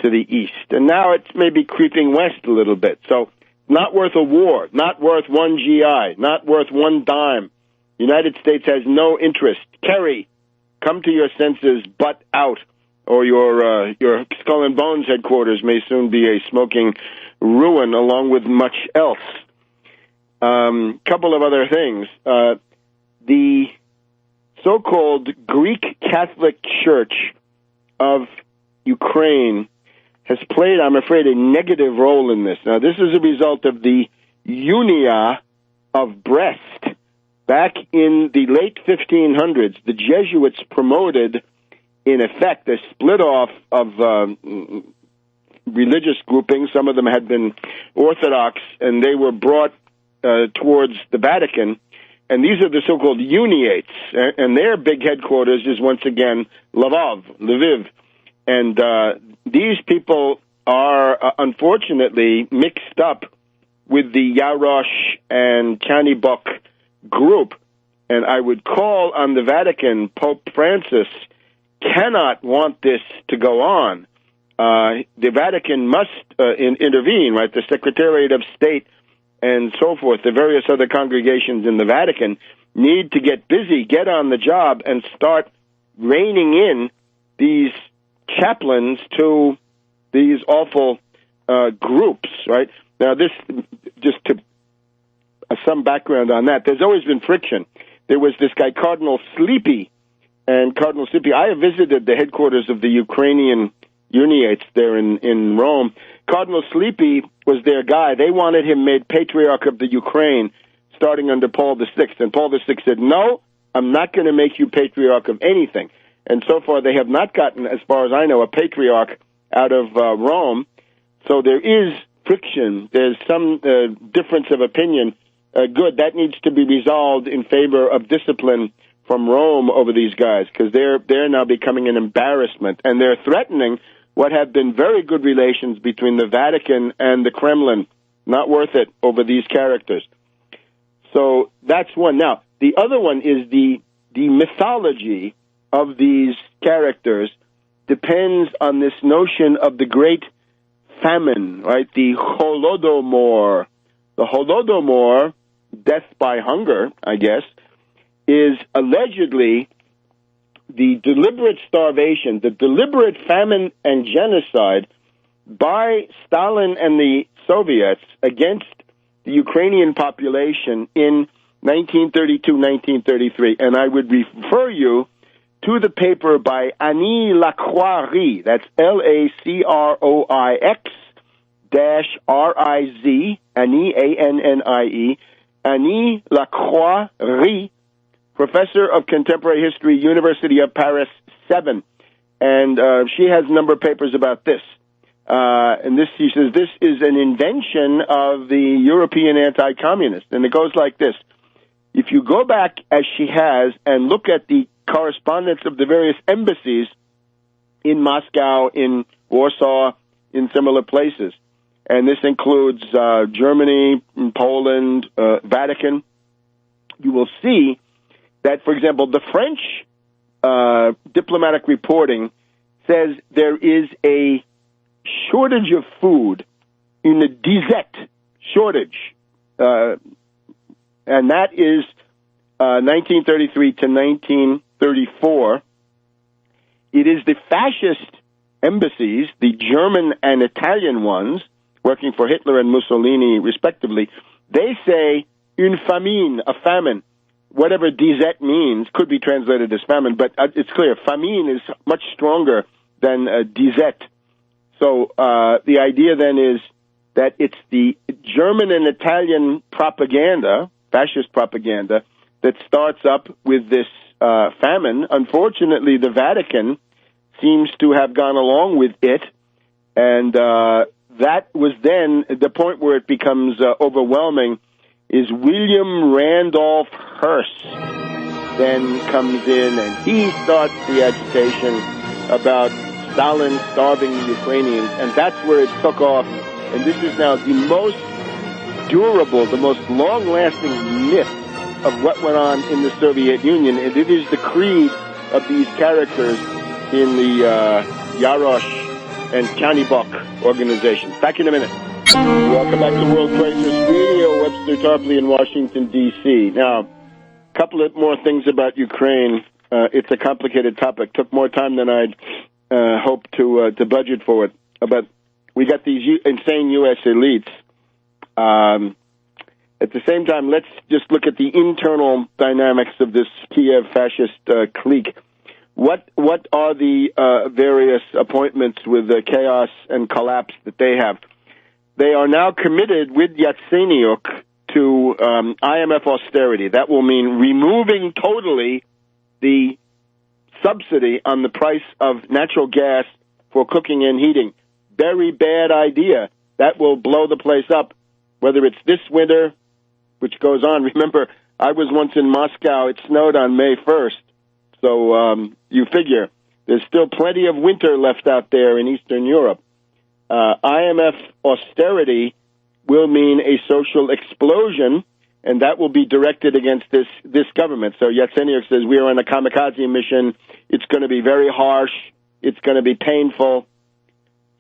to the east. And now it's maybe creeping west a little bit. So not worth a war, not worth one GI, not worth one dime. The United States has no interest. Kerry, come to your senses, butt out, or your Skull and Bones headquarters may soon be a smoking ruin, along with much else. Couple of other things. The so-called Greek Catholic Church of Ukraine has played, I'm afraid, a negative role in this. Now, this is a result of the Unia of Brest. Back in the late 1500s, the Jesuits promoted, in effect, a split-off of religious groupings. Some of them had been Orthodox, and they were brought towards the Vatican. And these are the so-called Uniates, and their big headquarters is, once again, Lviv. And these people are, unfortunately, mixed up with the Yarosh and Chanibok group. And I would call on the Vatican, Pope Francis cannot want this to go on. The Vatican must intervene, right? The Secretariat of State and so forth, the various other congregations in the Vatican need to get busy, get on the job, and start reining in these chaplains to these awful groups, right? Now, this, just to some background on that, there's always been friction. There was this guy, Cardinal Sleepy, and Cardinal Sleepy, I have visited the headquarters of the Ukrainian Uniates there in Rome. Cardinal Sleepy was their guy. They wanted him made Patriarch of the Ukraine starting under Paul VI. And Paul VI said, no, I'm not going to make you Patriarch of anything. And so far they have not gotten, as far as I know, a Patriarch out of Rome. So there is friction. There's some difference of opinion. Good. That needs to be resolved in favor of discipline from Rome over these guys, because they're now becoming an embarrassment. And they're threatening what have been very good relations between the Vatican and the Kremlin. Not worth it over these characters. So that's one. Now, the other one is the mythology of these characters depends on this notion of the great famine, right? The Holodomor. The Holodomor, death by hunger, I guess, is allegedly the deliberate starvation, the deliberate famine and genocide by Stalin and the Soviets against the Ukrainian population in 1932-1933. And I would refer you to the paper by Annie Lacroix, that's Lacroix-RIZ, Annie, A-N-N-I-E, Annie Lacroix, Professor of Contemporary History, University of Paris 7. And she has a number of papers about this. and this, he says, this is an invention of the European anti-communists. And it goes like this. If you go back, as she has, and look at the correspondence of the various embassies in Moscow, in Warsaw, in similar places, and this includes Germany, Poland, Vatican, you will see that, for example, the French diplomatic reporting says there is a shortage of food, in the disette shortage, and that is 1933 to 1934. It is the fascist embassies, the German and Italian ones, working for Hitler and Mussolini, respectively. They say une famine, a famine. Whatever disette means could be translated as famine, but it's clear famine is much stronger than disette. So the idea then is that it's the German and Italian propaganda, fascist propaganda, that starts up with this famine. Unfortunately, the Vatican seems to have gone along with it, and that was then the point where it becomes overwhelming. Is William Randolph Hearst then comes in, and he starts the agitation about Stalin starving the Ukrainians, and that's where it took off. And this is now the most durable, the most long-lasting myth of what went on in the Soviet Union, and it is the creed of these characters in the Yarosh and Chanibok organizations. Back in a minute. Welcome back to World Crisis Radio. Webster Tarpley in Washington, D.C. Now, a couple of more things about Ukraine. It's a complicated topic. Took more time than I'd hoped to budget for it. But we got these insane U.S. elites. At the same time, let's just look at the internal dynamics of this Kiev fascist clique. What are the various appointments with the chaos and collapse that they have? They are now committed with Yatsenyuk to IMF austerity. That will mean removing totally the subsidy on the price of natural gas for cooking and heating. Very bad idea. That will blow the place up, whether it's this winter, which goes on. Remember, I was once in Moscow. It snowed on May 1st. So you figure there's still plenty of winter left out there in Eastern Europe. IMF austerity will mean a social explosion, and that will be directed against this government. So Yatsenyuk says, we are on a kamikaze mission. It's going to be very harsh. It's going to be painful.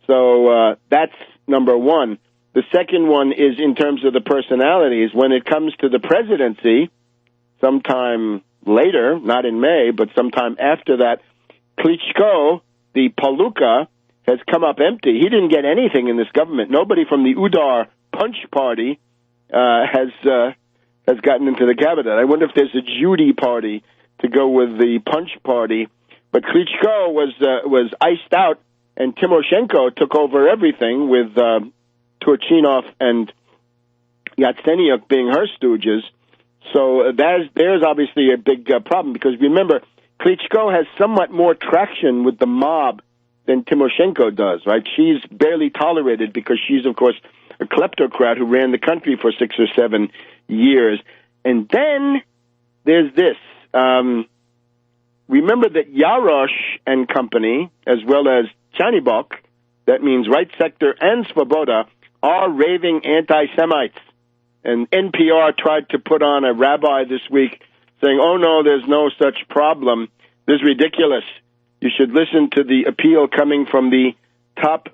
So that's number one. The second one is in terms of the personalities. When it comes to the presidency, sometime later, not in May, but sometime after that, Klitschko, the Palooka, has come up empty. He didn't get anything in this government. Nobody from the Udar Punch Party has gotten into the cabinet. I wonder if there's a Judy party to go with the Punch Party. But Klitschko was iced out, and Timoshenko took over everything with Turchinov and Yatsenyuk being her stooges. So there's obviously a big problem, because remember, Klitschko has somewhat more traction with the mob than Timoshenko does, right? She's barely tolerated because she's, of course, a kleptocrat who ran the country for 6 or 7 years. And then there's this. Remember that Yarosh and company, as well as Chanibok, that means Right Sector and Svoboda, are raving anti-Semites. And NPR tried to put on a rabbi this week saying, oh, no, there's no such problem. This is ridiculous. You should listen to the appeal coming from the top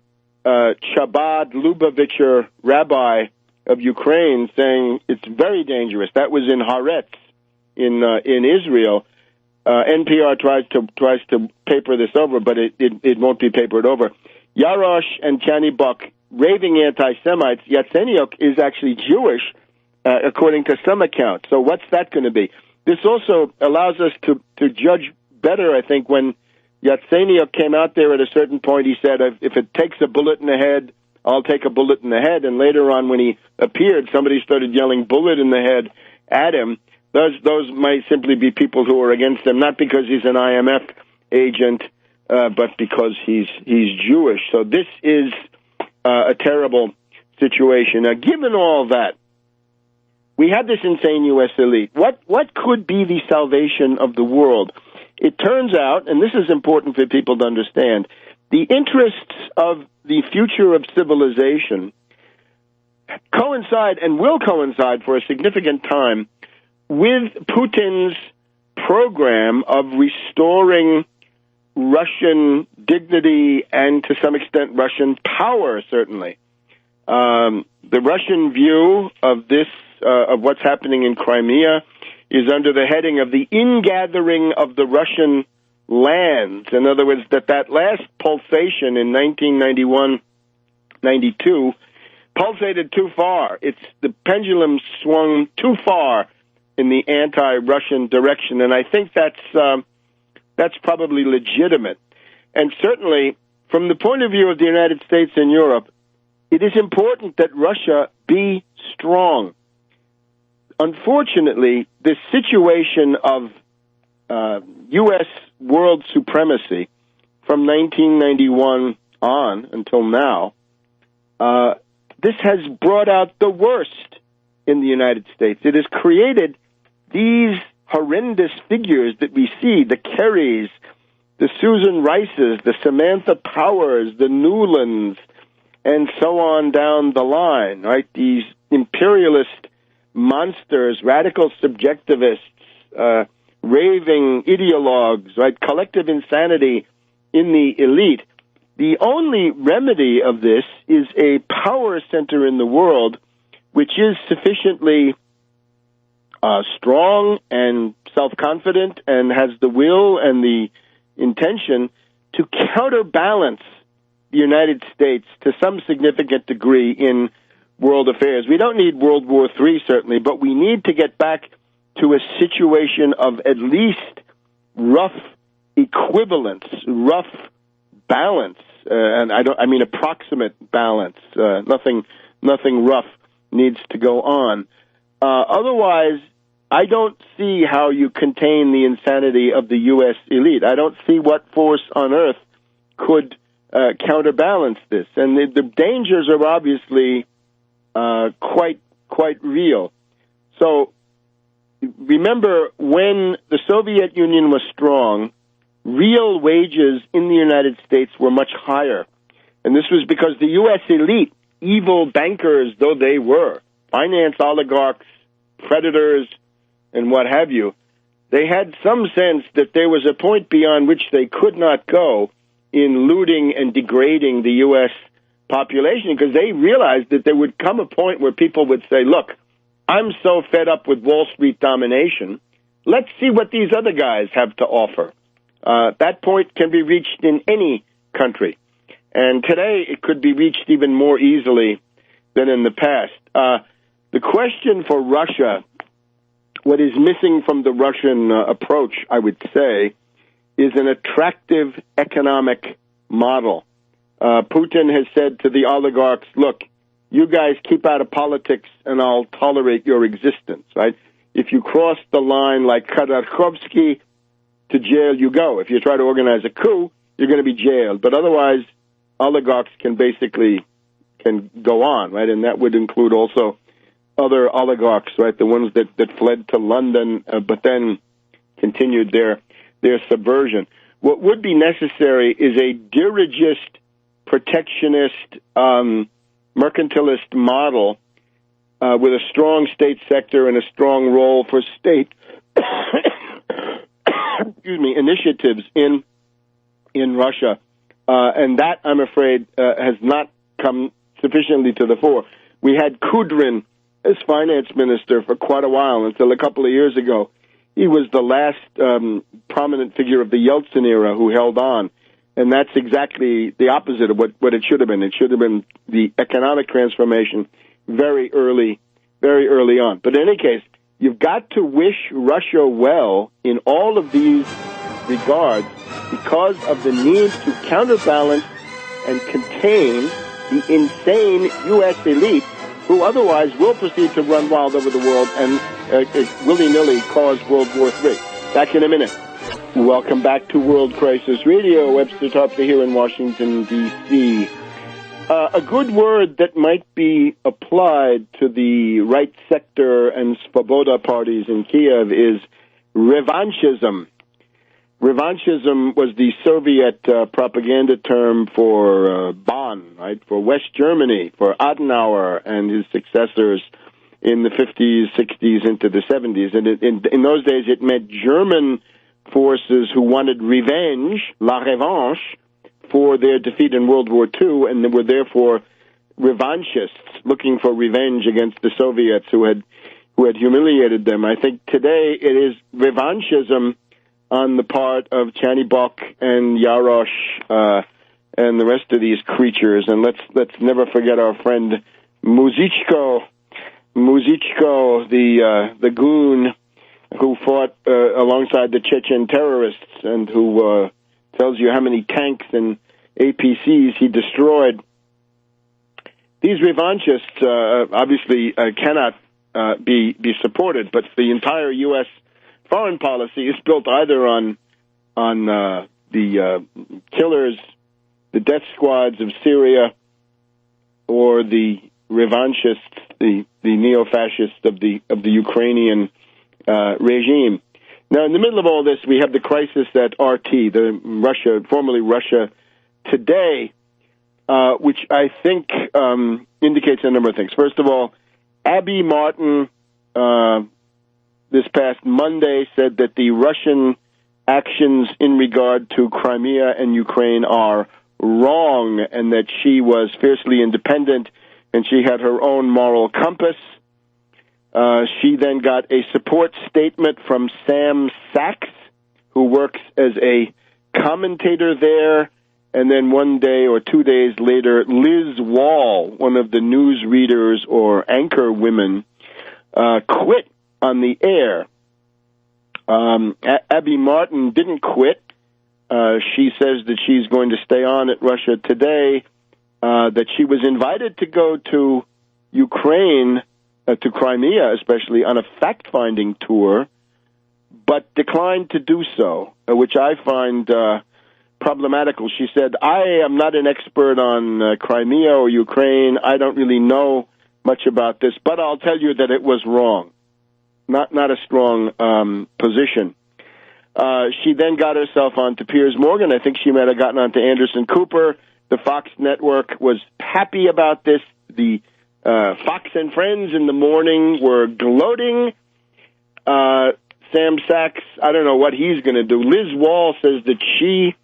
Chabad Lubavitcher rabbi of Ukraine, saying it's very dangerous. That was in Haaretz in Israel. NPR tries to paper this over, but it won't be papered over. Yarosh and Chanibok raving anti-Semites. Yatsenyuk is actually Jewish, according to some accounts. So what's that going to be? This also allows us to judge better, I think, when Yatsenyuk came out there at a certain point. He said, if it takes a bullet in the head, I'll take a bullet in the head. And later on, when he appeared, somebody started yelling bullet in the head at him. Those might simply be people who are against him, not because he's an IMF agent, but because he's Jewish. So this is a terrible situation. Now, given all that, we have this insane U.S. elite. What could be the salvation of the world? It turns out, and this is important for people to understand, the interests of the future of civilization coincide and will coincide for a significant time with Putin's program of restoring Russian dignity and, to some extent, Russian power, certainly. The Russian view of this, of what's happening in Crimea, is under the heading of the ingathering of the Russian lands. In other words, that last pulsation in 1991-92 pulsated too far. The pendulum swung too far in the anti-Russian direction, and I think that's probably legitimate. And certainly, from the point of view of the United States and Europe, it is important that Russia be strong. Unfortunately, this situation of U.S. world supremacy from 1991 on until now, this has brought out the worst in the United States. It has created these horrendous figures that we see, the Kerrys, the Susan Rices, the Samantha Powers, the Newlands, and so on down the line, right? These imperialist monsters, radical subjectivists, raving ideologues, right? Collective insanity in the elite. The only remedy of this is a power center in the world which is sufficiently strong and self-confident and has the will and the intention to counterbalance the United States to some significant degree in world affairs. We don't need World War III, certainly, but we need to get back to a situation of at least rough equivalence, rough balance, and I mean approximate balance. Nothing rough needs to go on. Otherwise, I don't see how you contain the insanity of the U.S. elite. I don't see what force on earth could counterbalance this. And the dangers are obviously quite real. So remember, when the Soviet Union was strong, real wages in the United States were much higher. And this was because the U.S. elite, evil bankers though they were, finance oligarchs, predators, and what have you, they had some sense that there was a point beyond which they could not go in looting and degrading the U.S. population, because they realized that there would come a point where people would say, look, I'm so fed up with Wall Street domination, let's see what these other guys have to offer. That point can be reached in any country. And today it could be reached even more easily than in the past. The question for Russia, what is missing from the Russian approach, I would say, is an attractive economic model. Putin has said to the oligarchs, look, you guys keep out of politics and I'll tolerate your existence, right? If you cross the line like Khodorkovsky, to jail you go. If you try to organize a coup, you're going to be jailed. But otherwise, oligarchs can go on, right? And that would include also other oligarchs, right? The ones that fled to London, but then continued their subversion. What would be necessary is a dirigist, protectionist, mercantilist model with a strong state sector and a strong role for state initiatives in Russia. And that, I'm afraid, has not come sufficiently to the fore. We had Kudrin as finance minister for quite a while, until a couple of years ago. He was the last prominent figure of the Yeltsin era who held on. And that's exactly the opposite of what it should have been. It should have been the economic transformation very early on. But in any case, you've got to wish Russia well in all of these regards because of the need to counterbalance and contain the insane U.S. elite who otherwise will proceed to run wild over the world and willy-nilly cause World War III. Back in a minute. Welcome back to World Crisis Radio. Webster Tarpley here in Washington, D.C. A good word that might be applied to the right sector and Svoboda parties in Kiev is revanchism. Revanchism was the Soviet propaganda term for Bonn, right, for West Germany, for Adenauer and his successors in the 50s, 60s, into the 70s. And in those days, it meant German forces who wanted revenge, la revanche, for their defeat in World War II, and they were therefore revanchists, looking for revenge against the Soviets who had humiliated them. I think today it is revanchism on the part of Chanibok and Yarosh and the rest of these creatures. And let's never forget our friend Muzichko, the goon who fought alongside the Chechen terrorists and who tells you how many tanks and APCs he destroyed. These revanchists obviously cannot be supported, but the entire U.S. foreign policy is built either on the killers, the death squads of Syria, or the revanchists, the neo-fascists of the Ukrainian regime. Now, in the middle of all this, we have the crisis at RT, formerly Russia Today, which I think indicates a number of things. First of all, Abby Martin this past Monday said that the Russian actions in regard to Crimea and Ukraine are wrong, and that she was fiercely independent and she had her own moral compass. She then got a support statement from Sam Sachs, who works as a commentator there. And then 1 day or 2 days later, Liz Wall, one of the newsreaders or anchor women, quit on the air. Abby Martin didn't quit. She says that she's going to stay on at Russia Today, that she was invited to go to Ukraine, to Crimea especially, on a fact-finding tour, but declined to do so, which I find problematical. She said, I am not an expert on Crimea or Ukraine. I don't really know much about this, but I'll tell you that it was wrong. Not a strong position. She then got herself onto Piers Morgan. I think she might have gotten onto Anderson Cooper. The Fox network was happy about this. The Fox and Friends in the morning were gloating. Sam Sachs, I don't know what he's going to do. Liz Wall says that she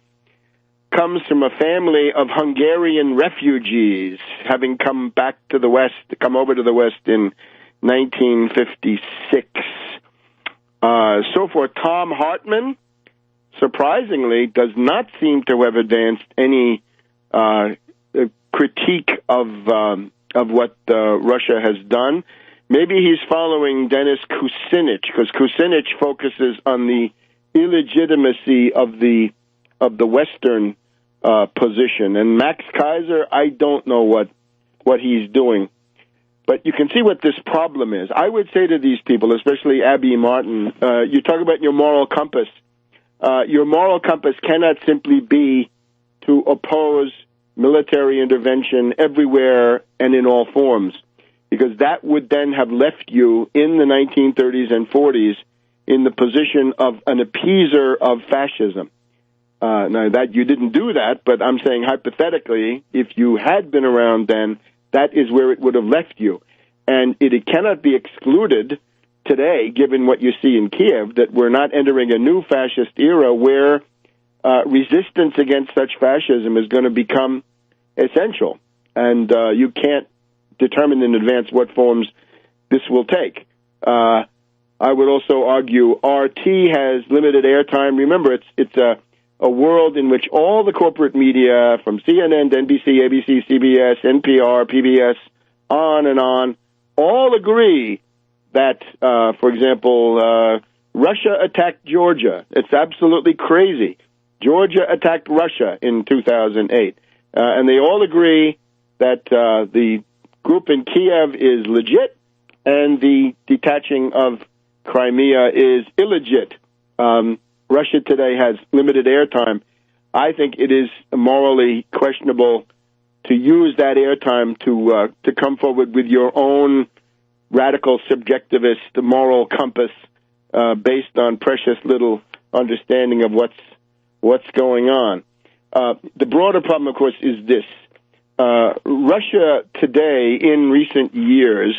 comes from a family of Hungarian refugees, having come over to the West in 1956. So for Tom Hartman, surprisingly, does not seem to have advanced any critique of what Russia has done. Maybe he's following Dennis Kucinich, because Kucinich focuses on the illegitimacy of the Western position. And Max Kaiser, I don't know what he's doing. But you can see what this problem is. I would say to these people, especially Abby Martin, you talk about your moral compass. Your moral compass cannot simply be to oppose military intervention everywhere and in all forms, because that would then have left you in the 1930s and 40s in the position of an appeaser of fascism. Now, that you didn't do that, but I'm saying hypothetically, if you had been around then, that is where it would have left you. And it cannot be excluded today, given what you see in Kiev, that we're not entering a new fascist era where resistance against such fascism is going to become essential. And you can't determine in advance what forms this will take. I would also argue RT has limited airtime. Remember, it's a world in which all the corporate media, from CNN to NBC, ABC, CBS, NPR, PBS, on and on, all agree that, for example, Russia attacked Georgia. It's absolutely crazy. Georgia attacked Russia in 2008. And they all agree that the group in Kiev is legit and the detaching of Crimea is illegit. Russia Today has limited airtime. I think it is morally questionable use that airtime to come forward with your own radical subjectivist moral compass based on precious little understanding of what's going on. The broader problem, of course, is this. Russia today, in recent years,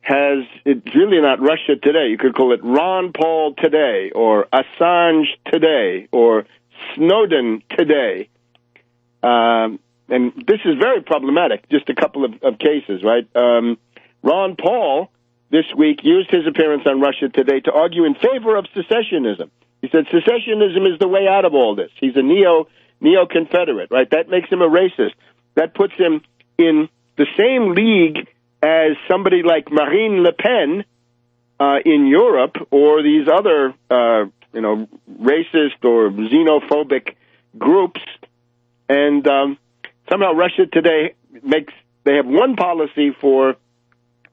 it's really not Russia today. You could call it Ron Paul today, or Assange today, or Snowden today. And this is very problematic, just a couple of cases, right? Ron Paul, this week, used his appearance on Russia Today to argue in favor of secessionism. He said secessionism is the way out of all this. He's a neo-Confederate, right? That makes him a racist. That puts him in the same league as somebody like Marine Le Pen in Europe, or these other, racist or xenophobic groups. And somehow Russia Today they have one policy for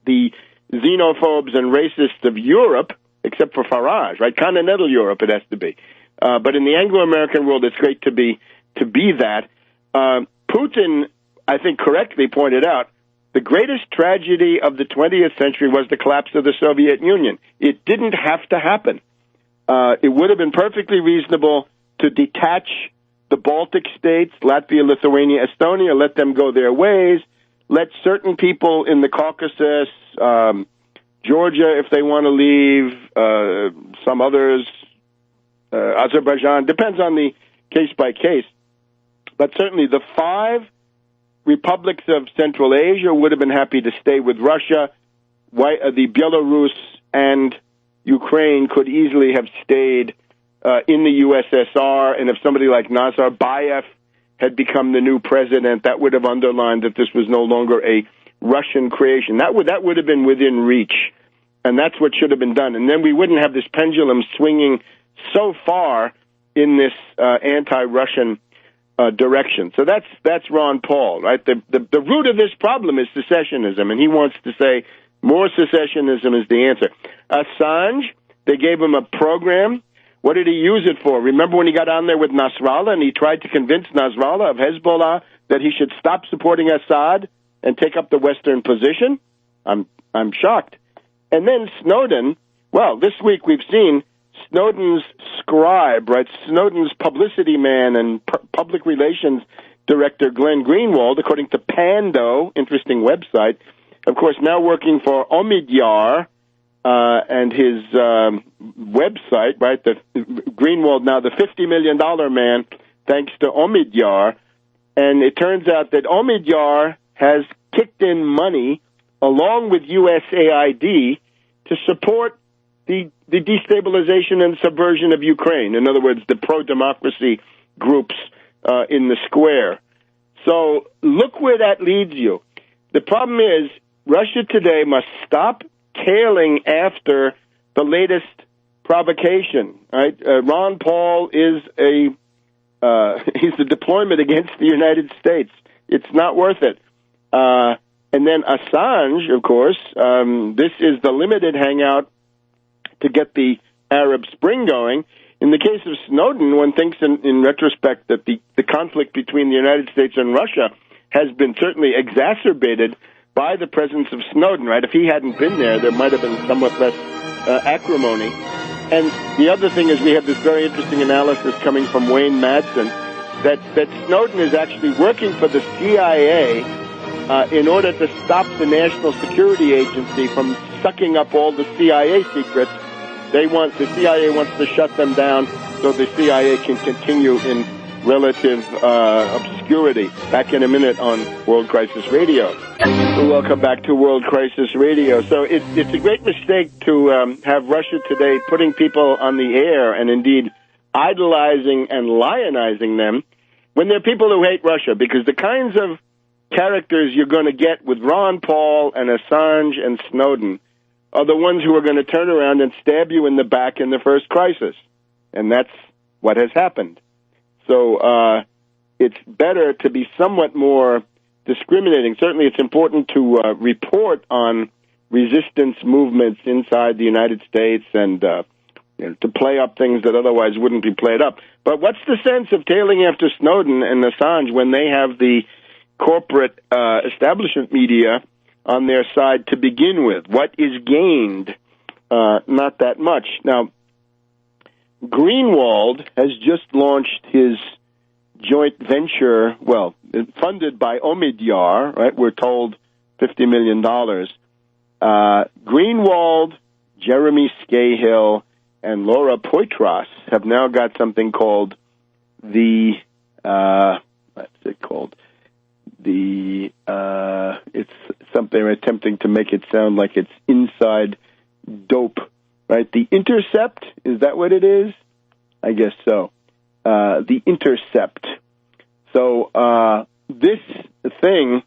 the xenophobes and racists of Europe, except for Farage, right? Continental Europe, it has to be. But in the Anglo-American world, it's great to be that. Putin, I think, correctly pointed out, the greatest tragedy of the 20th century was the collapse of the Soviet Union. It didn't have to happen. It would have been perfectly reasonable to detach the Baltic states, Latvia, Lithuania, Estonia, let them go their ways, let certain people in the Caucasus, Georgia, if they want to leave, some others, Azerbaijan, depends on the case by case. But certainly the 5 republics of Central Asia would have been happy to stay with Russia. The Belarus and Ukraine could easily have stayed in the USSR, and if somebody like Nazarbayev had become the new president, that would have underlined that this was no longer a Russian creation. That would have been within reach, and that's what should have been done. And then we wouldn't have this pendulum swinging so far in this anti-Russian direction. So that's Ron Paul, right? The root of this problem is secessionism, and he wants to say more secessionism is the answer. Assange, they gave him a program. What did he use it for? Remember when he got on there with Nasrallah and he tried to convince Nasrallah of Hezbollah that he should stop supporting Assad and take up the Western position? I'm shocked. And then Snowden, well, this week we've seen Snowden's scribe, right? Snowden's publicity man and public relations director, Glenn Greenwald, according to Pando, interesting website, of course, now working for Omidyar, and his website, right? Greenwald, now the $50 million man, thanks to Omidyar. And it turns out that Omidyar has kicked in money along with USAID to support the destabilization and subversion of Ukraine. In other words, the pro-democracy groups in the square. So look where that leads you. The problem is Russia Today must stop tailing after the latest provocation. Right? Ron Paul is he's a deployment against the United States. It's not worth it. And then Assange, of course, this is the limited hangout to get the Arab Spring going. In the case of Snowden, one thinks in retrospect that the conflict between the United States and Russia has been certainly exacerbated by the presence of Snowden, right? If he hadn't been there might have been somewhat less acrimony. And the other thing is we have this very interesting analysis coming from Wayne Madsen that Snowden is actually working for the CIA in order to stop the National Security Agency from sucking up all the CIA secrets. The CIA wants to shut them down so the CIA can continue in relative obscurity. Back in a minute on World Crisis Radio. Welcome back to World Crisis Radio. So it's a great mistake to have Russia Today putting people on the air and indeed idolizing and lionizing them when they're people who hate Russia, because the kinds of characters you're going to get with Ron Paul and Assange and Snowden are the ones who are going to turn around and stab you in the back in the first crisis. And that's what has happened. So it's better to be somewhat more discriminating. Certainly it's important to report on resistance movements inside the United States and to play up things that otherwise wouldn't be played up. But what's the sense of tailing after Snowden and Assange when they have the corporate establishment media on their side to begin with. What is gained? Not that much. Now, Greenwald has just launched his joint venture, well, funded by Omidyar, right? We're told $50 million. Greenwald, Jeremy Scahill, and Laura Poitras have now got something called what's it called? It's something attempting to make it sound like it's inside dope, right? The Intercept, is that what it is? I guess so. The Intercept. So this thing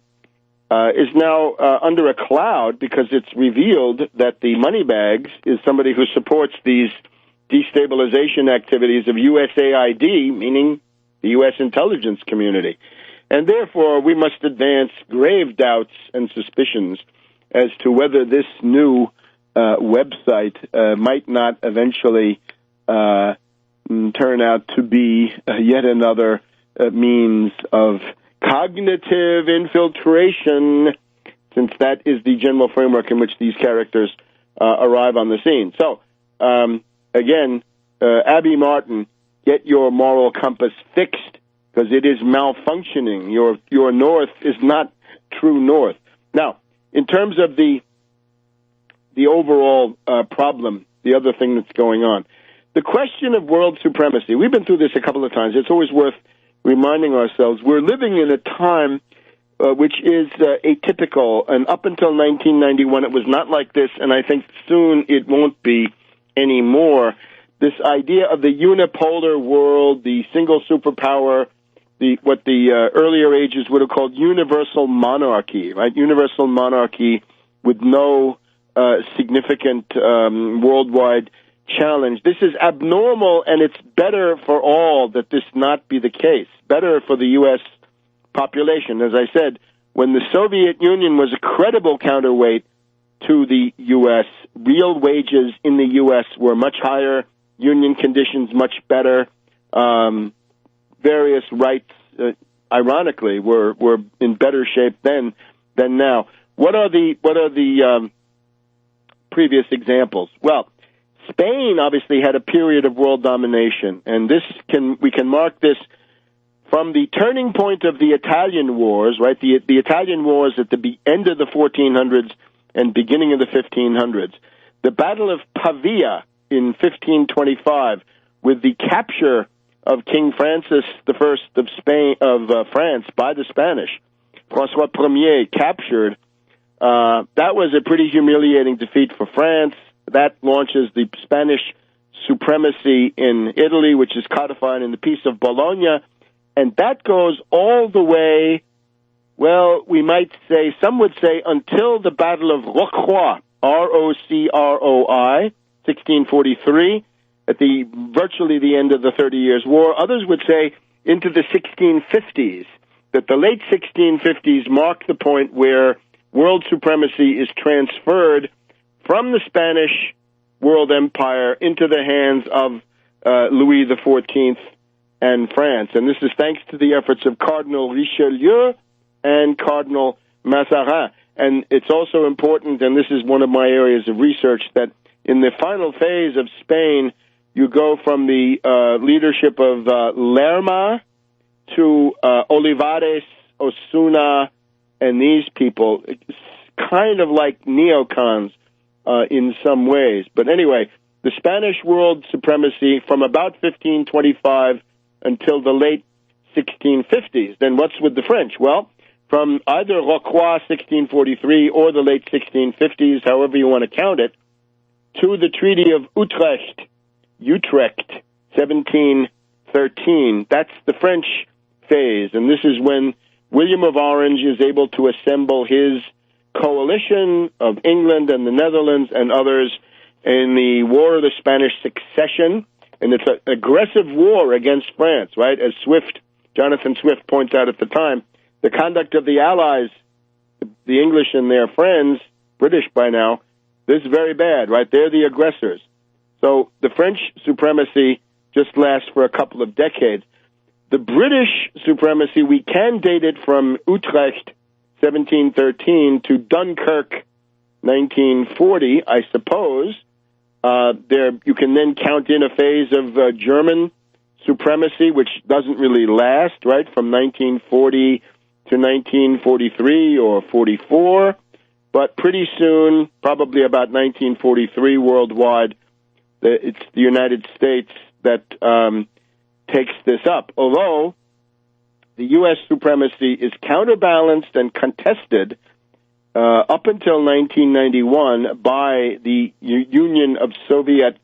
is now under a cloud because it's revealed that the Moneybags is somebody who supports these destabilization activities of USAID, meaning the U.S. intelligence community. And therefore, we must advance grave doubts and suspicions as to whether this new website might not eventually turn out to be yet another means of cognitive infiltration, since that is the general framework in which these characters arrive on the scene. So, again, Abby Martin, get your moral compass fixed, because it is malfunctioning. Your north is not true north. Now, in terms of the overall problem, the other thing that's going on, the question of world supremacy, we've been through this a couple of times. It's always worth reminding ourselves we're living in a time which is atypical, and up until 1991 it was not like this, and I think soon it won't be anymore. This idea of the unipolar world, the single superpower, what the earlier ages would have called universal monarchy, right? Universal monarchy with no significant worldwide challenge. This is abnormal, and it's better for all that this not be the case. Better for the U.S. population. As I said, when the Soviet Union was a credible counterweight to the U.S., real wages in the U.S. were much higher, union conditions much better, various rights, ironically, were in better shape then than now. What are the previous examples? Well, Spain obviously had a period of world domination, and we can mark this from the turning point of the Italian Wars, right? The Italian Wars at the end of the 1400s and beginning of the 1500s. The Battle of Pavia in 1525, with the capture of King Francis I of France by the Spanish, François Ier captured. That was a pretty humiliating defeat for France. That launches the Spanish supremacy in Italy, which is codified in the Peace of Bologna, and that goes all the way, well, we might say, some would say, until the Battle of Rocroi, R-O-C-R-O-I, 1643, at virtually the end of the 30 Years' War. Others would say into the 1650s, that the late 1650s mark the point where world supremacy is transferred from the Spanish world empire into the hands of Louis XIV and France. And this is thanks to the efforts of Cardinal Richelieu and Cardinal Mazarin. And it's also important, and this is one of my areas of research, that in the final phase of Spain, you go from the leadership of Lerma to Olivares, Osuna, and these people. It's kind of like neocons in some ways. But anyway, the Spanish world supremacy from about 1525 until the late 1650s. Then what's with the French? Well, from either Rocroi, 1643, or the late 1650s, however you want to count it, to the Treaty of Utrecht, 1713. That's the French phase, and this is when William of Orange is able to assemble his coalition of England and the Netherlands and others in the War of the Spanish Succession, and it's an aggressive war against France, right? As Jonathan Swift points out at the time, the conduct of the Allies, the English and their friends, British by now, this is very bad, right? They're the aggressors. So the French supremacy just lasts for a couple of decades. The British supremacy, we can date it from Utrecht, 1713, to Dunkirk, 1940, I suppose. You can then count in a phase of German supremacy, which doesn't really last, right, from 1940 to 1943 or 44. But pretty soon, probably about 1943 worldwide, it's the United States that takes this up. Although the U.S. supremacy is counterbalanced and contested up until 1991 by the Union of Soviet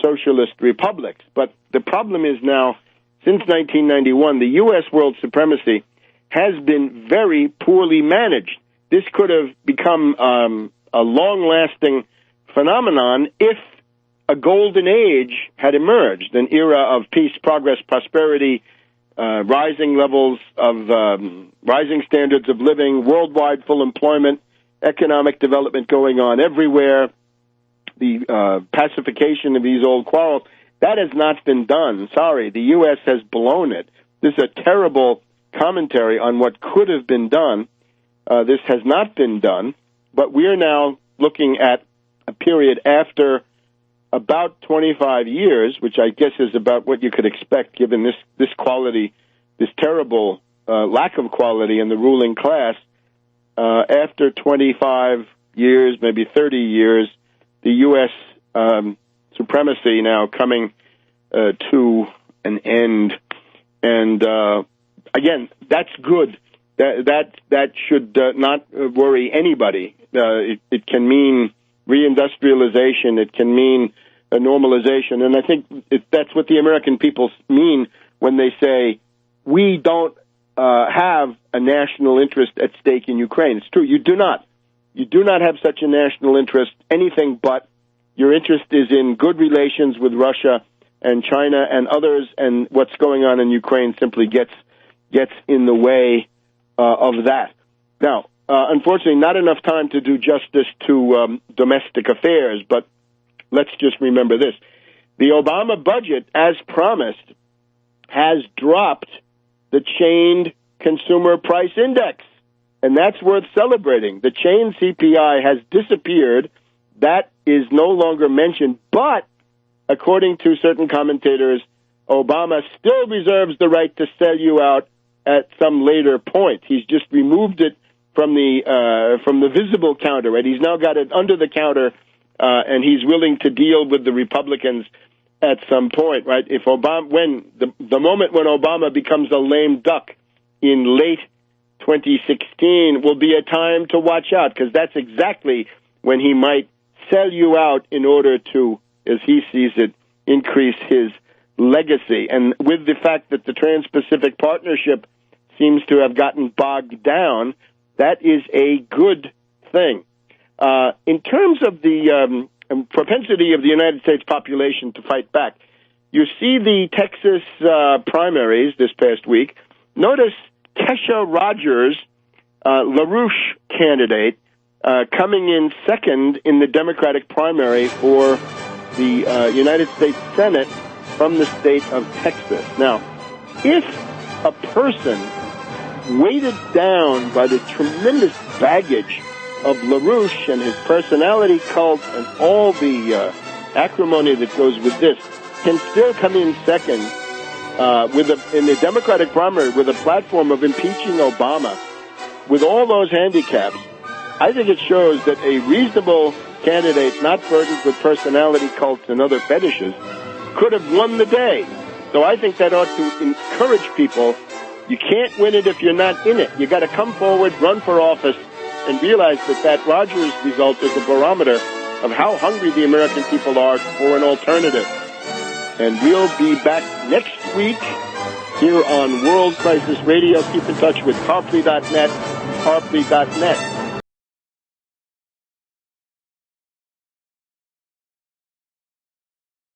Socialist Republics. But the problem is now, since 1991, the U.S. world supremacy has been very poorly managed. This could have become a long-lasting phenomenon if a golden age had emerged, an era of peace, progress, prosperity, rising levels of rising standards of living, worldwide full employment, economic development going on everywhere, the pacification of these old quarrels. That has not been done. Sorry, the U.S. has blown it. This is a terrible commentary on what could have been done. This has not been done, but we are now looking at a period after about 25 years, which I guess is about what you could expect given this quality, this terrible lack of quality in the ruling class. After 25 years, maybe 30 years, the U.S. supremacy now coming to an end. And again, that's good. That should not worry anybody. It can mean reindustrialization. It can mean a normalization. And I think that's what the American people mean when they say, we don't have a national interest at stake in Ukraine. It's true. You do not. You do not have such a national interest, anything but your interest is in good relations with Russia and China and others, and what's going on in Ukraine simply gets in the way of that. Now, unfortunately, not enough time to do justice to domestic affairs, but let's just remember this. The Obama budget, as promised, has dropped the chained consumer price index, and that's worth celebrating. The chained CPI has disappeared. That is no longer mentioned, but according to certain commentators, Obama still reserves the right to sell you out at some later point. He's just removed it from the visible counter, right? He's now got it under the counter, and he's willing to deal with the Republicans at some point, right? If the moment when Obama becomes a lame duck in late 2016 will be a time to watch out, because that's exactly when he might sell you out in order to, as he sees it, increase his legacy. And with the fact that the Trans-Pacific Partnership seems to have gotten bogged down, that is a good thing. In terms of the propensity of the United States population to fight back, you see the Texas primaries this past week. Notice Kesha Rogers, LaRouche candidate, coming in second in the Democratic primary for the United States Senate from the state of Texas. Now, if a person weighted down by the tremendous baggage of LaRouche and his personality cult and all the acrimony that goes with this can still come in second in the Democratic primary with a platform of impeaching Obama, with all those handicaps, I think it shows that a reasonable candidate, not burdened with personality cults and other fetishes, could have won the day. So I think that ought to encourage people. You can't win it if you're not in it. You got to come forward, run for office, and realize that Rogers result is a barometer of how hungry the American people are for an alternative. And we'll be back next week here on World Crisis Radio. Keep in touch with Tarpley.net, Tarpley.net.